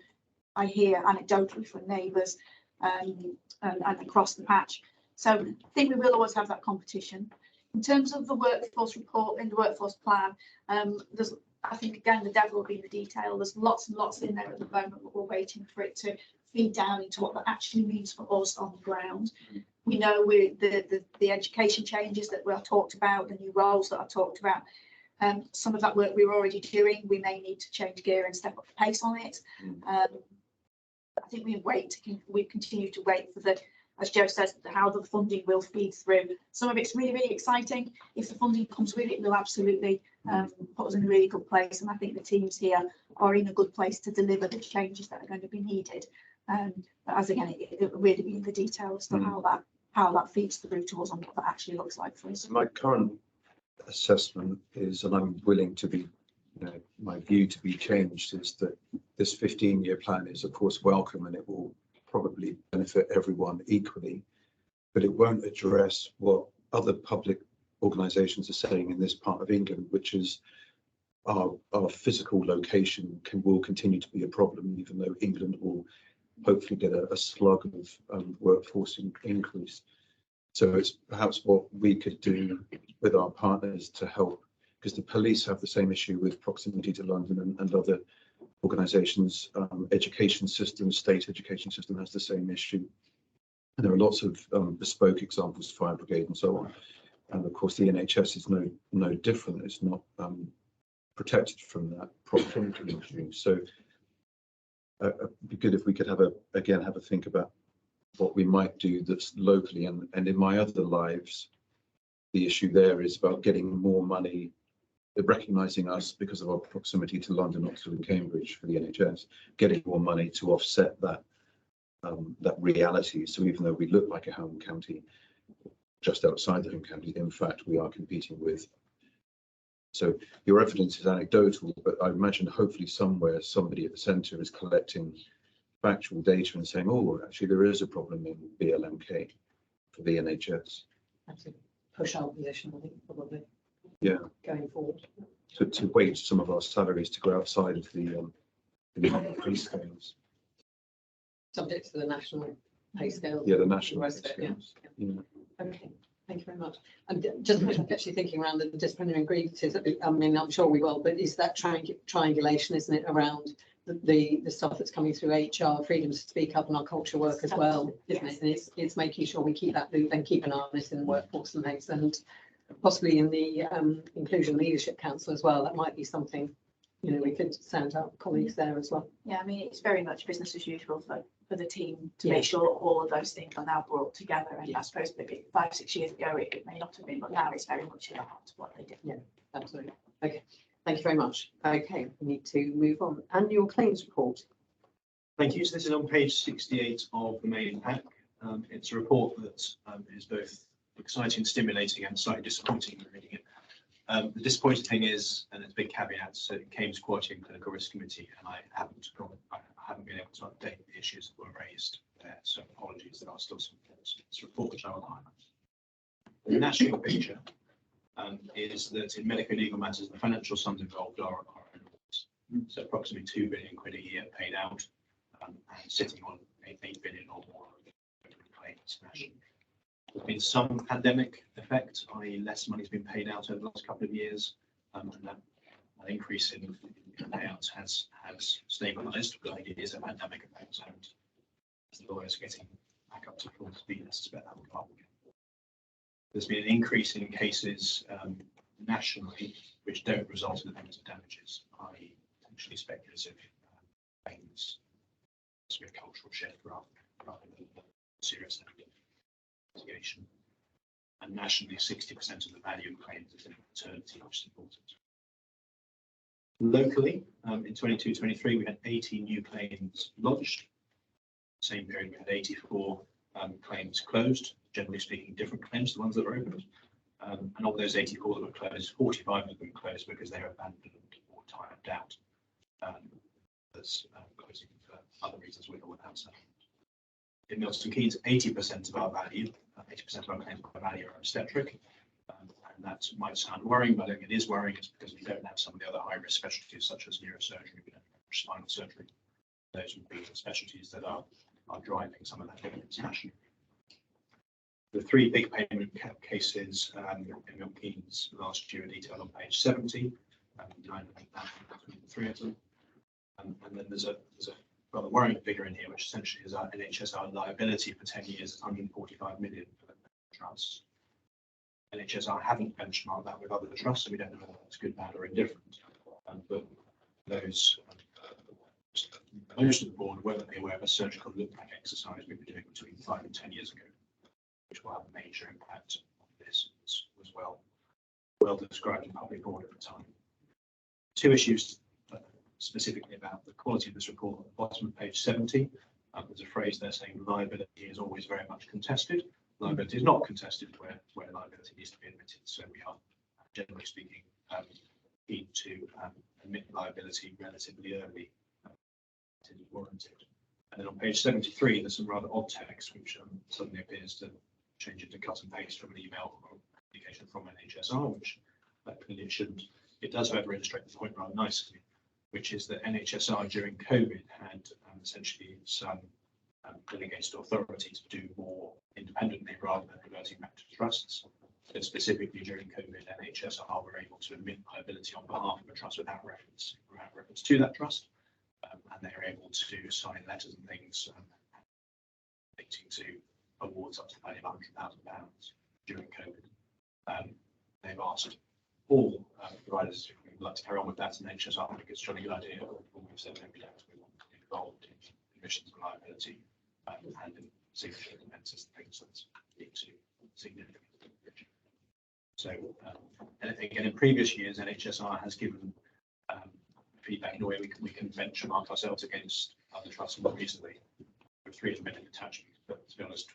I hear anecdotally from neighbours and across the patch. So I think we will always have that competition. In terms of the workforce report and the workforce plan, there's, I think again the devil will be in the detail. There's lots and lots in there at the moment, but we're waiting for it to feed down into what that actually means for us on the ground. We know the education changes that we've talked about, the new roles that I talked about. Some of that work we're already doing, we may need to change gear and step up the pace on it. I think we continue to wait for the, as Joe says, how the funding will feed through. Some of it's really, really exciting. If the funding comes with it, will absolutely put us in a really good place. And I think the teams here are in a good place to deliver the changes that are going to be needed. But as again, it will really be in the detail as to how that feeds through to us and what that actually looks like for us. My current assessment is, and I'm willing to be, you know, my view to be changed, is that this 15-year plan is of course welcome and it will probably benefit everyone equally, but it won't address what other public organisations are saying in this part of England, which is our physical location will continue to be a problem, even though England will hopefully get a slug of workforce increase. So it's perhaps what we could do with our partners to help, because the police have the same issue with proximity to London and other organisations. Education system, state education system has the same issue. And there are lots of bespoke examples, fire brigade and so on. And of course, the NHS is no different. It's not protected from that proximity issue. So it'd be good if we could have a think about what we might do that's locally. And in my other lives, the issue there is about getting more money, recognising us because of our proximity to London, Oxford and Cambridge for the NHS, getting more money to offset that reality. So even though we look like a home county, just outside the home county, in fact, we are competing with. So your evidence is anecdotal, but I imagine hopefully somewhere somebody at the centre is collecting factual data and saying, oh, actually there is a problem in BLMK for the NHS. That's a push our position, I think, probably. Yeah. Going forward. To wait some of our salaries to go outside of the pay scales. Subject to the national pay scale. Yeah, the national pay scales. Yeah. Okay. Thank you very much. I'm just actually thinking around the disciplinary grievances. I mean, I'm sure we will, but is that triangulation, isn't it, around the stuff that's coming through HR, freedom to speak up, and our culture work as well, isn't it? And it's making sure we keep that loop and keep an eye on it in the workforce and possibly in the Inclusion Leadership Council as well. That might be something, you know, we could send out colleagues there as well. Yeah, I mean, it's very much business as usual for the team to make sure all of those things are now brought together. And I suppose maybe 5-6 years ago it may not have been, but now it's very much in the heart of what they do. Yeah, absolutely. Okay, thank you very much. Okay, we need to move on. Annual claims report. Thank you. So this is on page 68 of the main pack. It's a report that is both exciting, stimulating, and slightly disappointing when reading it. The disappointing thing is, and it's a big caveat, so it came to Quality and Clinical Risk Committee, and I haven't been able to update the issues that were raised there. So apologies, there are still some flaws. It's a report which I will highlight. The national picture is that in medico legal matters, the financial sums involved are enormous. So approximately 2 billion quid a year paid out, and sitting on 8 billion or more claims nationally. There's been some pandemic effect, i.e. less money has been paid out over the last couple of years, and that increase in payouts has stabilised, but it is a pandemic effect, and as the lawyers are getting back up to full speed, I suspect that will go up again. There's been an increase in cases nationally which don't result in the payment of damages, i.e. potentially speculative claims. It's a cultural shift rather than serious investigation. And nationally, 60% of the value of claims is in maternity, which is important. Locally, in 22-23, we had 80 new claims lodged. Same period, we had 84 claims closed, generally speaking, different claims, the ones that were opened. And of those 84 that were closed, 45 of them closed because they were abandoned or timed out. That's closing for other reasons with or without settlement. In Milton Keynes, 80% of our value, 80% of our claims by value are obstetric. And that might sound worrying, but I think it is worrying. It's because we don't have some of the other high-risk specialties such as neurosurgery, we don't have spinal surgery. Those would be the specialties that are driving some of that difference nationally. The three big payment cases in Milton Keynes last year are detailed on page 70, 900,000 between the three of them. And then there's a rather worrying figure in here, which essentially is our NHSR liability for 10 years is 145 million for the trusts. NHSR haven't benchmarked that with other trusts, so we don't know whether that's good, bad, or indifferent. But those, most of the board were aware of a surgical look-back exercise we were doing between 5 and 10 years ago, which will have a major impact on this. Was well described in public board at the time. Two issues specifically about the quality of this report. At the bottom of page 70, there's a phrase there saying liability is always very much contested. Liability is not contested where liability needs to be admitted. So we are, generally speaking, keen to admit liability relatively early, it is warranted. And then on page 73, there's some rather odd text which suddenly appears to change into cut and paste from an email or application from NHSR, which clearly it shouldn't. It does, however, illustrate the point rather nicely, which is that NHSR during COVID had essentially some delegated authority to do more independently rather than reverting back to trusts. So specifically during COVID, NHSR were able to admit liability on behalf of a trust without reference to that trust, and they were able to sign letters and things relating to awards up to the value of £100,000 during COVID. They've asked all providers if we'd like to carry on with that, and NHSR think it's a jolly good idea. We've said no, we don't. We want to be involved in admissions of liability and in significant offences and things that's lead to significant. So, and again, in previous years, NHSR has given feedback in a way we can benchmark ourselves against other trusts more easily. There are 3 admitted attachments, but to be honest,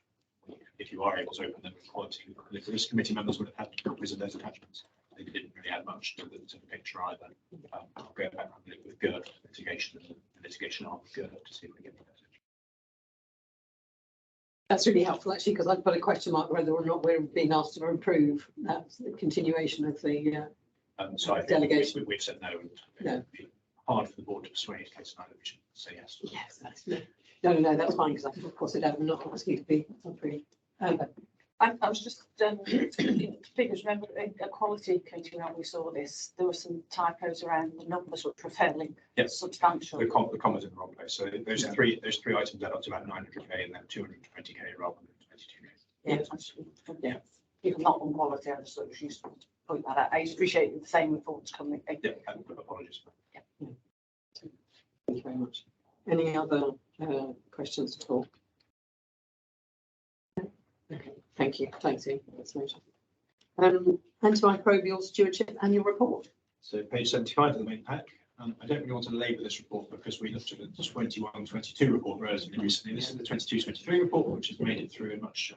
if you are able to open them with quality, the risk committee members would have had copies of those attachments. They didn't really add much to the picture either. I'll go back and look with GERD litigation and the litigation arm of GERD to see if we get the message. That's really helpful, actually, because I've put a question mark whether or not we're being asked to approve that continuation of the so I delegation. We've said no. No. Hard for the board to persuade case neither we should say yes. Yes, that's no, that's fine because I can of course it I'm not asking to be approved. I was just figures. Remember, Equality Committee when we saw this, there were some typos around the numbers, which were fairly substantial. The commas in the wrong place. So those three items add up to about 900k and then 220k rather than 22k. Yeah, even not on quality, I just thought it was useful to point that out. I appreciate the same reports coming. Yeah, apologies. Yeah. Thank you very much. Any other questions at all? Okay, thank you. Thanks, Ian. That's noted. Antimicrobial stewardship annual report. So page 75 of the main pack. I don't really want to labour this report because we looked at the 21-22 report relatively recently. This is the 22-23 report, which has made it through in much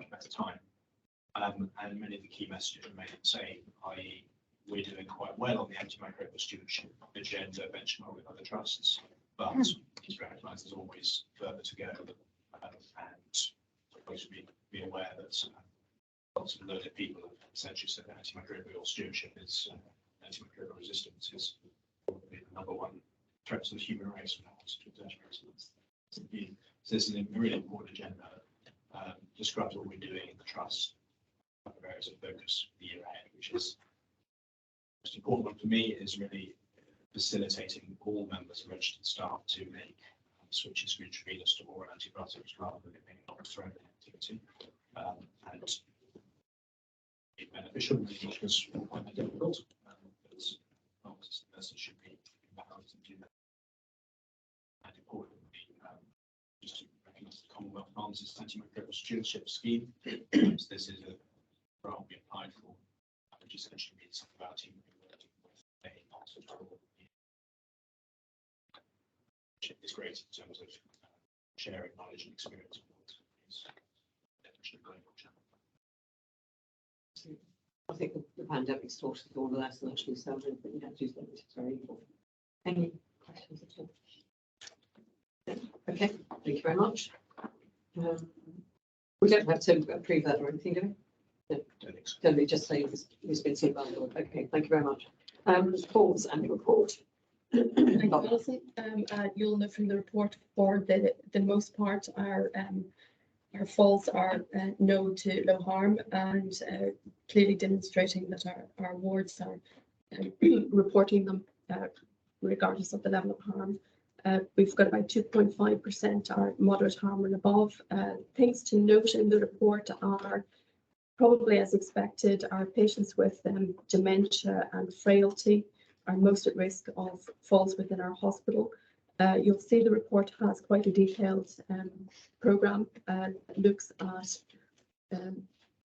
better time. And many of the key messages remain the same, i.e. we're doing quite well on the antimicrobial stewardship agenda benchmark with other trusts, but it's recognised there's always further to go. And suppose we be aware that lots of learned people have essentially said that antimicrobial stewardship is antimicrobial resistance is probably the #1 threat to the human race when it comes to infection resistance. So this is a really important agenda. Describes what we're doing in the trust, other areas of focus for the year ahead, which is most important one for me is really facilitating all members of registered staff to make switches from intravenous to oral antibiotics rather than it being not thrown activity, and be beneficial because it's quite difficult. But the message should be balanced and do that. And importantly, just to recognise the Commonwealth Pharmacist Antimicrobial Stewardship Scheme. So this is a grant we applied for, which essentially means something about a hospital is great in terms of sharing knowledge and experience. It's definitely a global channel. I think the pandemic's taught us all the lesson actually, so I think we have to use that, which is very important. Any questions at all? No? Okay, thank you very much. We don't have to approve that or anything, do we? No, don't we just say it's been seen by the board? Okay, thank you very much. Paul's annual report. Thank you, Alison. You'll know from the report for the most part our falls are no to low harm, and clearly demonstrating that our wards are reporting them regardless of the level of harm. We've got about 2.5% are moderate harm and above. Things to note in the report are probably as expected, our patients with dementia and frailty are most at risk of falls within our hospital. You'll see the report has quite a detailed programme, looks at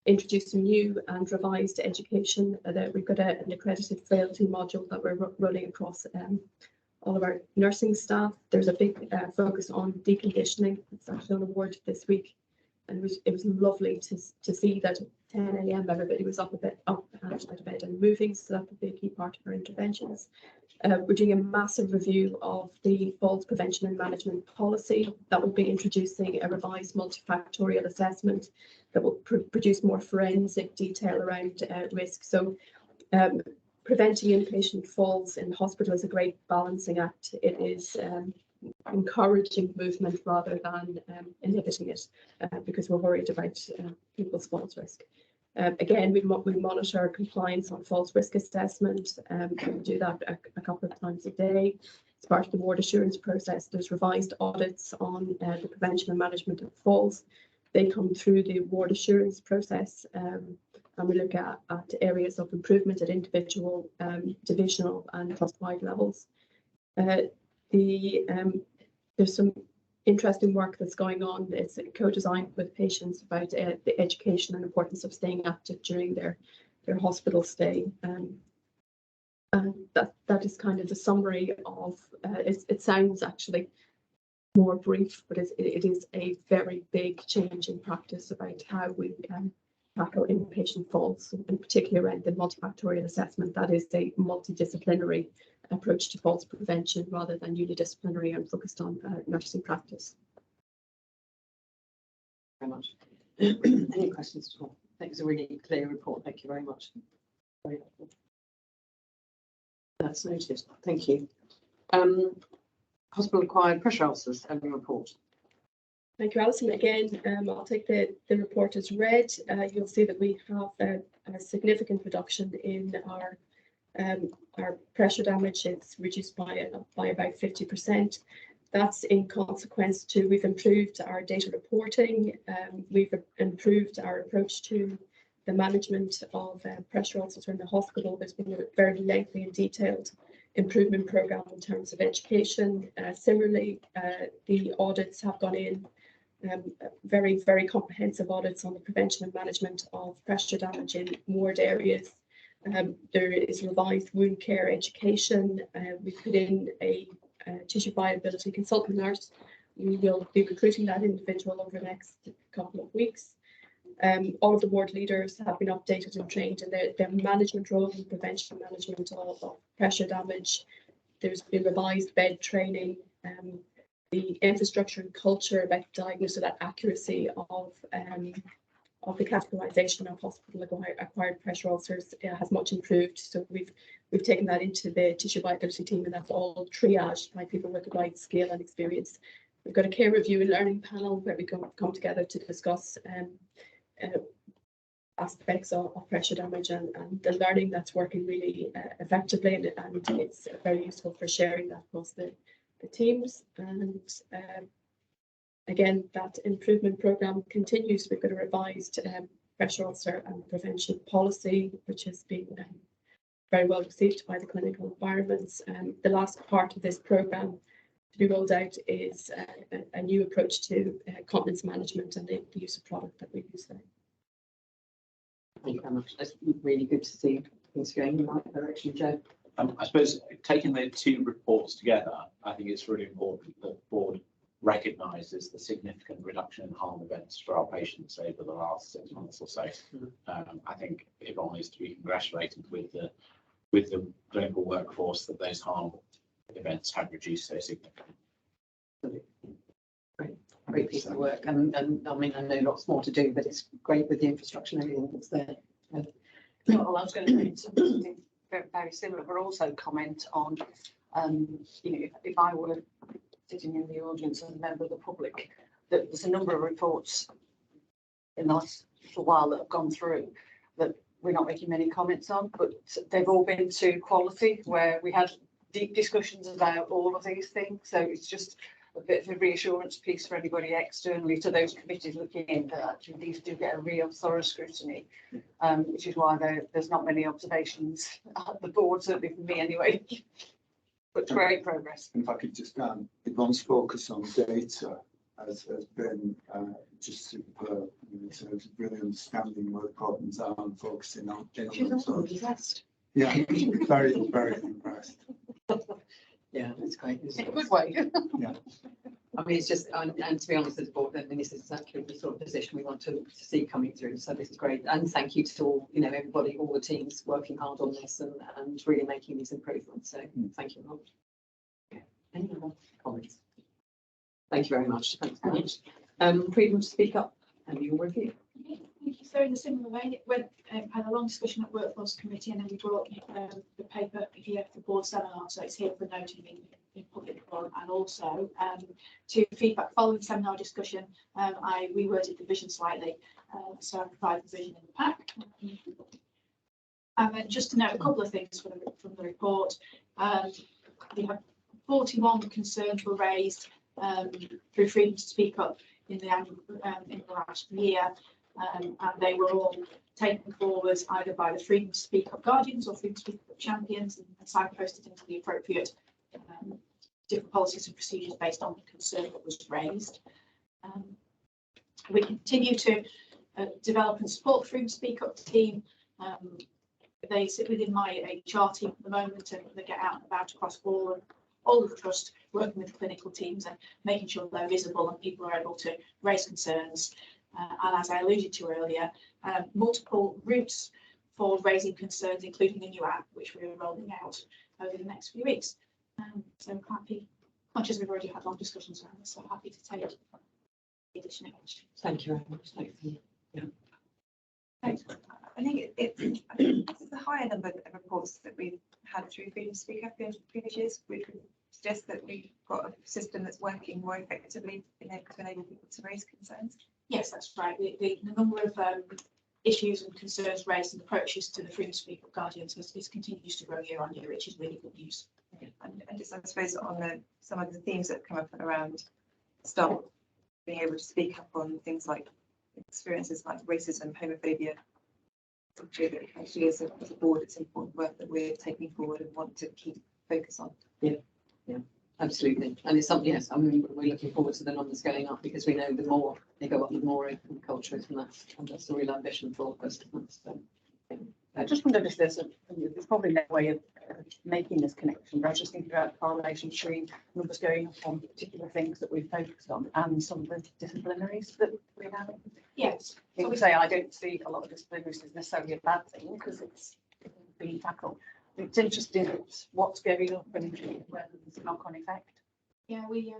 introducing new and revised education. We've got an accredited frailty module that we're running across all of our nursing staff. There's a big focus on deconditioning. It's actually on a ward this week, and it was lovely to see that at 10 a.m. everybody was up and out of bed and moving, so that would be a key part of our interventions. We're doing a massive review of the falls prevention and management policy. That will be introducing a revised multifactorial assessment that will produce more forensic detail around risk. So preventing inpatient falls in the hospital is a great balancing act. It is encouraging movement rather than inhibiting it, because we're worried about people's falls risk. Again, we monitor compliance on falls risk assessment. We do that a couple of times a day. As part of the ward assurance process, there's revised audits on the prevention and management of falls. They come through the ward assurance process, and we look at areas of improvement at individual, divisional and trust-wide levels. There's some interesting work that's going on. It's co-designed with patients about the education and importance of staying active during their hospital stay. And that is kind of the summary of, it sounds actually more brief, but it is a very big change in practice about how we tackle inpatient falls, in particular around the multifactorial assessment. That is a multidisciplinary approach to falls prevention rather than unidisciplinary and focused on nursing practice. Very much. Any questions at all? I think it's a really clear report. Thank you very much. Very helpful. That's noted. Thank you. Hospital acquired pressure ulcers and report. Thank you, Alison. Again, I'll take the report as read. You'll see that we have a significant reduction in our pressure damage. It's reduced by about 50%. That's in consequence to we've improved our data reporting. We've improved our approach to the management of pressure ulcers in the hospital. There's been a very lengthy and detailed improvement programme in terms of education. Similarly, the audits have gone in, very, very comprehensive audits on the prevention and management of pressure damage in ward areas. There is revised wound care education. We put in a tissue viability consultant nurse. We will be recruiting that individual over the next couple of weeks. All of the ward leaders have been updated and trained in their management role in prevention and management of pressure damage. There's been revised bed training, the infrastructure and culture about diagnosis, that accuracy of the categorisation of hospital acquired pressure ulcers has much improved. So we've taken that into the tissue viability team, and that's all triaged by people with the right skill and experience. We've got a care review and learning panel where we come together to discuss aspects of pressure damage and the learning that's working really effectively, and it's very useful for sharing that across the teams. And again, that improvement programme continues. We've got a revised pressure ulcer and prevention policy, which has been very well received by the clinical environments. The last part of this programme to be rolled out is a new approach to continence management and the use of product that we use there. Thank you very much. That's really good to see things going in the right direction, Jo. I suppose taking the two reports together, I think it's really important that the board recognises the significant reduction in harm events for our patients over the last 6 months or so. I think everyone is to be congratulated with the clinical workforce that those harm events have reduced so significantly. Great piece of work, and I mean, I know lots more to do, but it's great with the infrastructure and everything that's there. Well, I was going to say something very similar, but also comment on, you know, if I were sitting in the audience as a member of the public, that there's a number of reports in the last little while that have gone through that we're not making many comments on, but they've all been to quality, where we had deep discussions about all of these things. So it's just a bit of a reassurance piece for anybody externally to those committees looking in, that actually these do get a real thorough scrutiny, which is why there's not many observations at the board, certainly for me anyway. But great progress. And if I could just Yvonne's focus on data has been just superb in terms of really understanding where the problems are and focusing on. Yeah, very, very impressed. Yeah, it's great. In a good way. Yeah. I mean, it's just, and to be honest, as a board, I mean, this is exactly the sort of position we want to see coming through. So this is great. And thank you to all, you know, everybody, all the teams working hard on this and really making these improvements. So thank you. Any other comments? Thank you very much. Thanks very much. Freedom to speak up and your review. Thank you. So in a similar vein, it went, had a long discussion at Workforce Committee, and then we brought the paper here for the board seminar, so it's here for noting in public forum. And also to feedback following the seminar discussion, I reworded the vision slightly, so I provided the vision in the pack. And then just to note a couple of things from the report, we have 41 concerns were raised through Freedom to Speak Up in the last year, and they were all taken forward either by the Freedom to Speak Up Guardians or Freedom to Speak Up Champions and signposted into the appropriate different policies and procedures based on the concern that was raised. We continue to develop and support the Freedom to Speak Up team. They sit within my HR team at the moment, and they get out and about across all of the trust, working with the clinical teams and making sure they're visible and people are able to raise concerns. And as I alluded to earlier, multiple routes for raising concerns, including a new app, which we're rolling out over the next few weeks. So happy, conscious we've already had long discussions around this, so happy to take the additional questions. Thank you very much. Thank you. Yeah. Thanks. I think this is a higher number of reports that we've had through Freedom to Speak Up in previous years, which would suggest that we've got a system that's working more effectively to enable people to raise concerns. Yes, that's right. The number of issues and concerns raised and approaches to the Freedom to Speak Up Guardians continues to grow year on year, which is really good news. Yeah. And just I suppose on some of the themes that come up around staff being able to speak up on things like experiences like racism, homophobia. Actually, as a board, it's important work that we're taking forward and want to keep focus on. Yeah, yeah, absolutely. And it's something, yes, I mean, we're looking forward to the numbers going up because we know the more they go up, the more open culture is, and that's the real ambition for us. So, yeah. I just wondered if there's probably no way of making this connection, but I was just thinking about the correlation between numbers going up on particular things that we've focused on and some of the disciplinaries that we have. Yes. So we say I don't see a lot of disciplinaries as necessarily a bad thing because it's being tackled. It's interesting what's going up and whether there's a knock-on effect. Yeah, we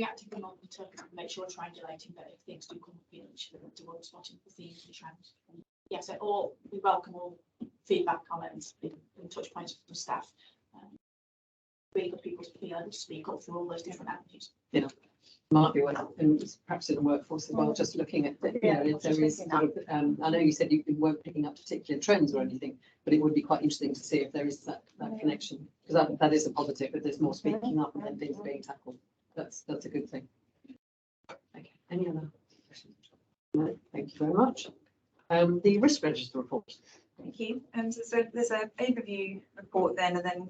actively monitor and make sure we're triangulating that if things do come up in each towards spotting the themes and trends. Yes, we welcome all feedback, comments, and touch points from staff. Really good people to be able to speak up through all those different avenues. Yeah, might be one, and perhaps in the workforce as well. Just looking at, if there is sort of, I know you said you weren't picking up particular trends or anything, but it would be quite interesting to see if there is that connection, because that is a positive. That there's more speaking up and then things being tackled. That's a good thing. Okay. Any other questions? No. Thank you very much. The risk register report. Thank you. So there's an overview report then, and then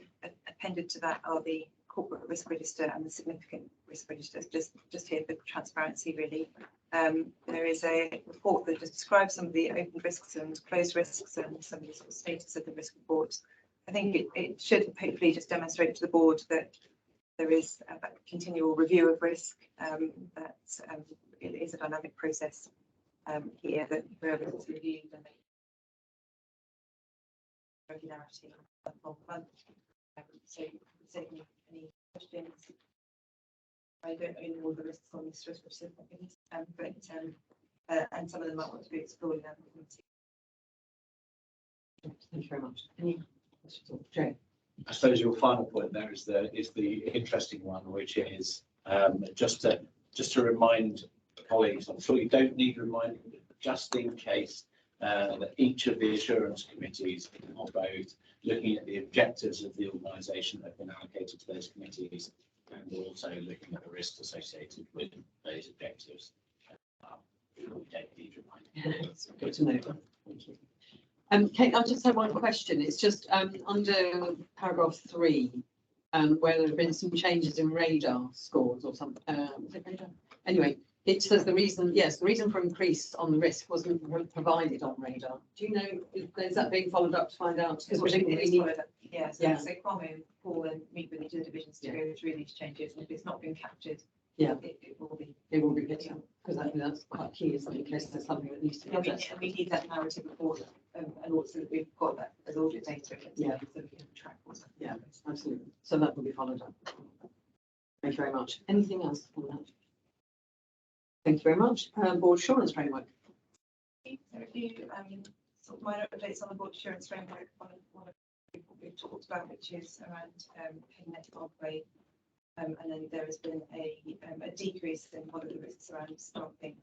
appended to that are the corporate risk register and the significant risk registers, just here for transparency really. There is a report that just describes some of the open risks and closed risks and some of the sort of status of the risk reports. I think it should hopefully just demonstrate to the board that there is a continual review of risk, that it is a dynamic process here that we're able to review and make regularity month on month. So any questions? I don't own all the risks on this risk of things, but and some of them might want to be explored in the committee. Thank you very much. Any questions? Jay? I suppose your final point there is the interesting one, which is just to remind colleagues, I'm sure you don't need reminding, just in case, that each of the assurance committees are both looking at the objectives of the organisation that have been allocated to those committees and also looking at the risks associated with those objectives. You don't need reminding. It's good to know. Thank you. Kate, I just have one question. It's just under paragraph 3, where there have been some changes in radar scores or something. Was it radar? Anyway, it says the reason for increase on the risk wasn't provided on radar. Do you know, is that being followed up to find out? Because Yes, so Kwame, Paul, and meet with each of the divisions to go through these changes, and if it's not been captured, it will be. It will be better, because that's quite key, isn't it, in case there's something that needs to be addressed. And we need that narrative report, and also that we've got that as audit data. Yeah. So we can track what's happening. Yeah, absolutely. So that will be followed up. Thank you very much. Anything else on that? Thank you very much. Board assurance framework. So a few sort of minor updates on the board assurance framework. One of what we've talked about, which is around net pathway. And then there has been a decrease in one of the risks around staffing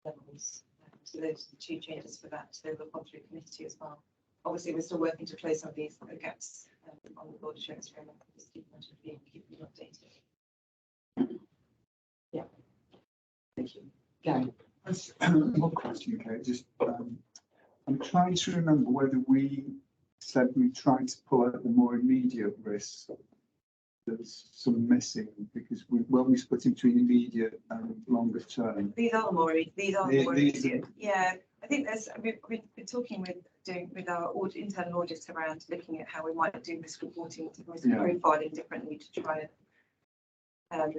levels. So those are the 2 changes for that. So they'll come through committee as well. Obviously, we're still working to close some of these gaps on the board assurance framework. Just keep you updated. Yeah. Thank you. Gary. One question, Kate. Just I'm trying to remember whether we said we tried to pull out the more immediate risks. There's some missing because when we split between immediate and longer term. These are more immediate. Yeah, I think we've been talking with our internal audits around looking at how we might do risk reporting, risk profiling differently to try and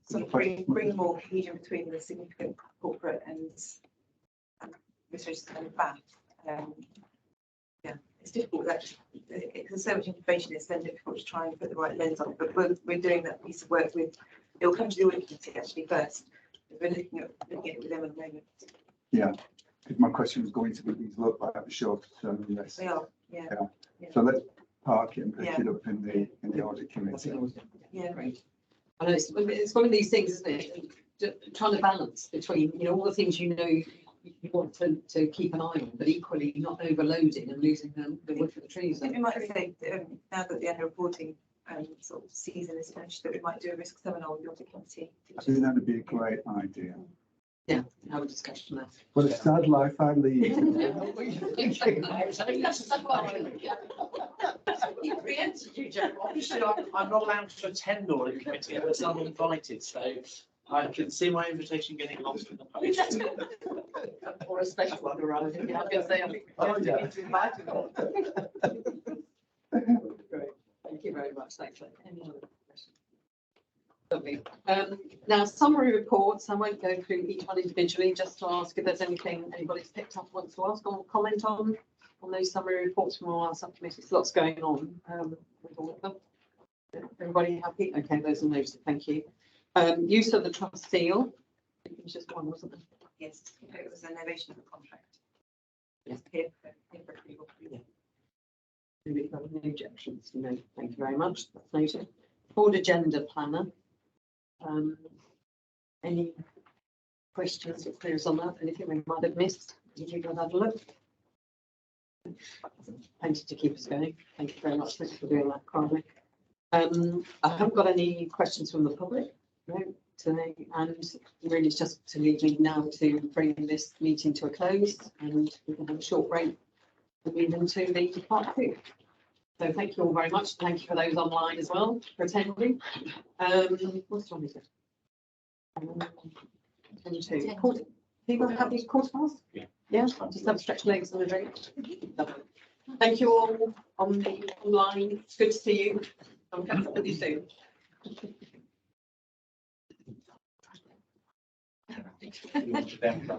sort of bring more cohesion between the significant corporate and risk register and BAF. It's difficult. Because so much information, it's then difficult to try and put the right lens on. But we're doing that piece of work with. It will come to the audit committee actually first. We're looking at it with them at the moment. Yeah, because my question was going to be these look like the short term risks. They are. Yeah. So let's park it and pick it up in the audit committee. Yeah, great. I know it's one of these things, isn't it? Trying to balance between all the things you want to keep an eye on, but equally not overloading and losing the wood for the trees. I think we might say now that the annual reporting sort of season is finished, that we might do a risk seminar with the audit committee. I think that would be a great idea. Yeah, have a discussion there. Well, it's sad life I lead. You preempted you, Joe. Obviously, I'm not allowed to attend audit committee unless I'm invited, so I can see my invitation getting lost in the post. Or a special one arriving. Yeah, I was going to say, I think. Great. Thank you very much. Thanks. Any other questions? Lovely. Now, summary reports. I won't go through each one individually, just to ask if there's anything anybody's picked up, wants to ask or comment on those summary reports from all our subcommittees. Lots going on with all of them. Everybody happy? Okay, those are noted. Thank you. Use of the trust seal. It was just one, wasn't it? Yes, it was an innovation of the contract. Yes. Here for approval. Yeah. No objections. No, thank you very much. That's noted. Board agenda planner. Any questions or queries on that? Anything we might have missed? Did you go and have a look? Plenty to keep us going. Thank you very much. Thanks for doing that, Carly. I haven't got any questions from the public today, and really it's just to lead me now to bring this meeting to a close, and we can have a short break and move into the part 2. So thank you all very much. Thank you for those online as well for attending. What's wrong with it? 22. People happy quarter past? Yeah. Yeah. Just have stretch legs and a drink. Lovely. Thank you all on the online. It's good to see you. I'll catch up with you soon. Them.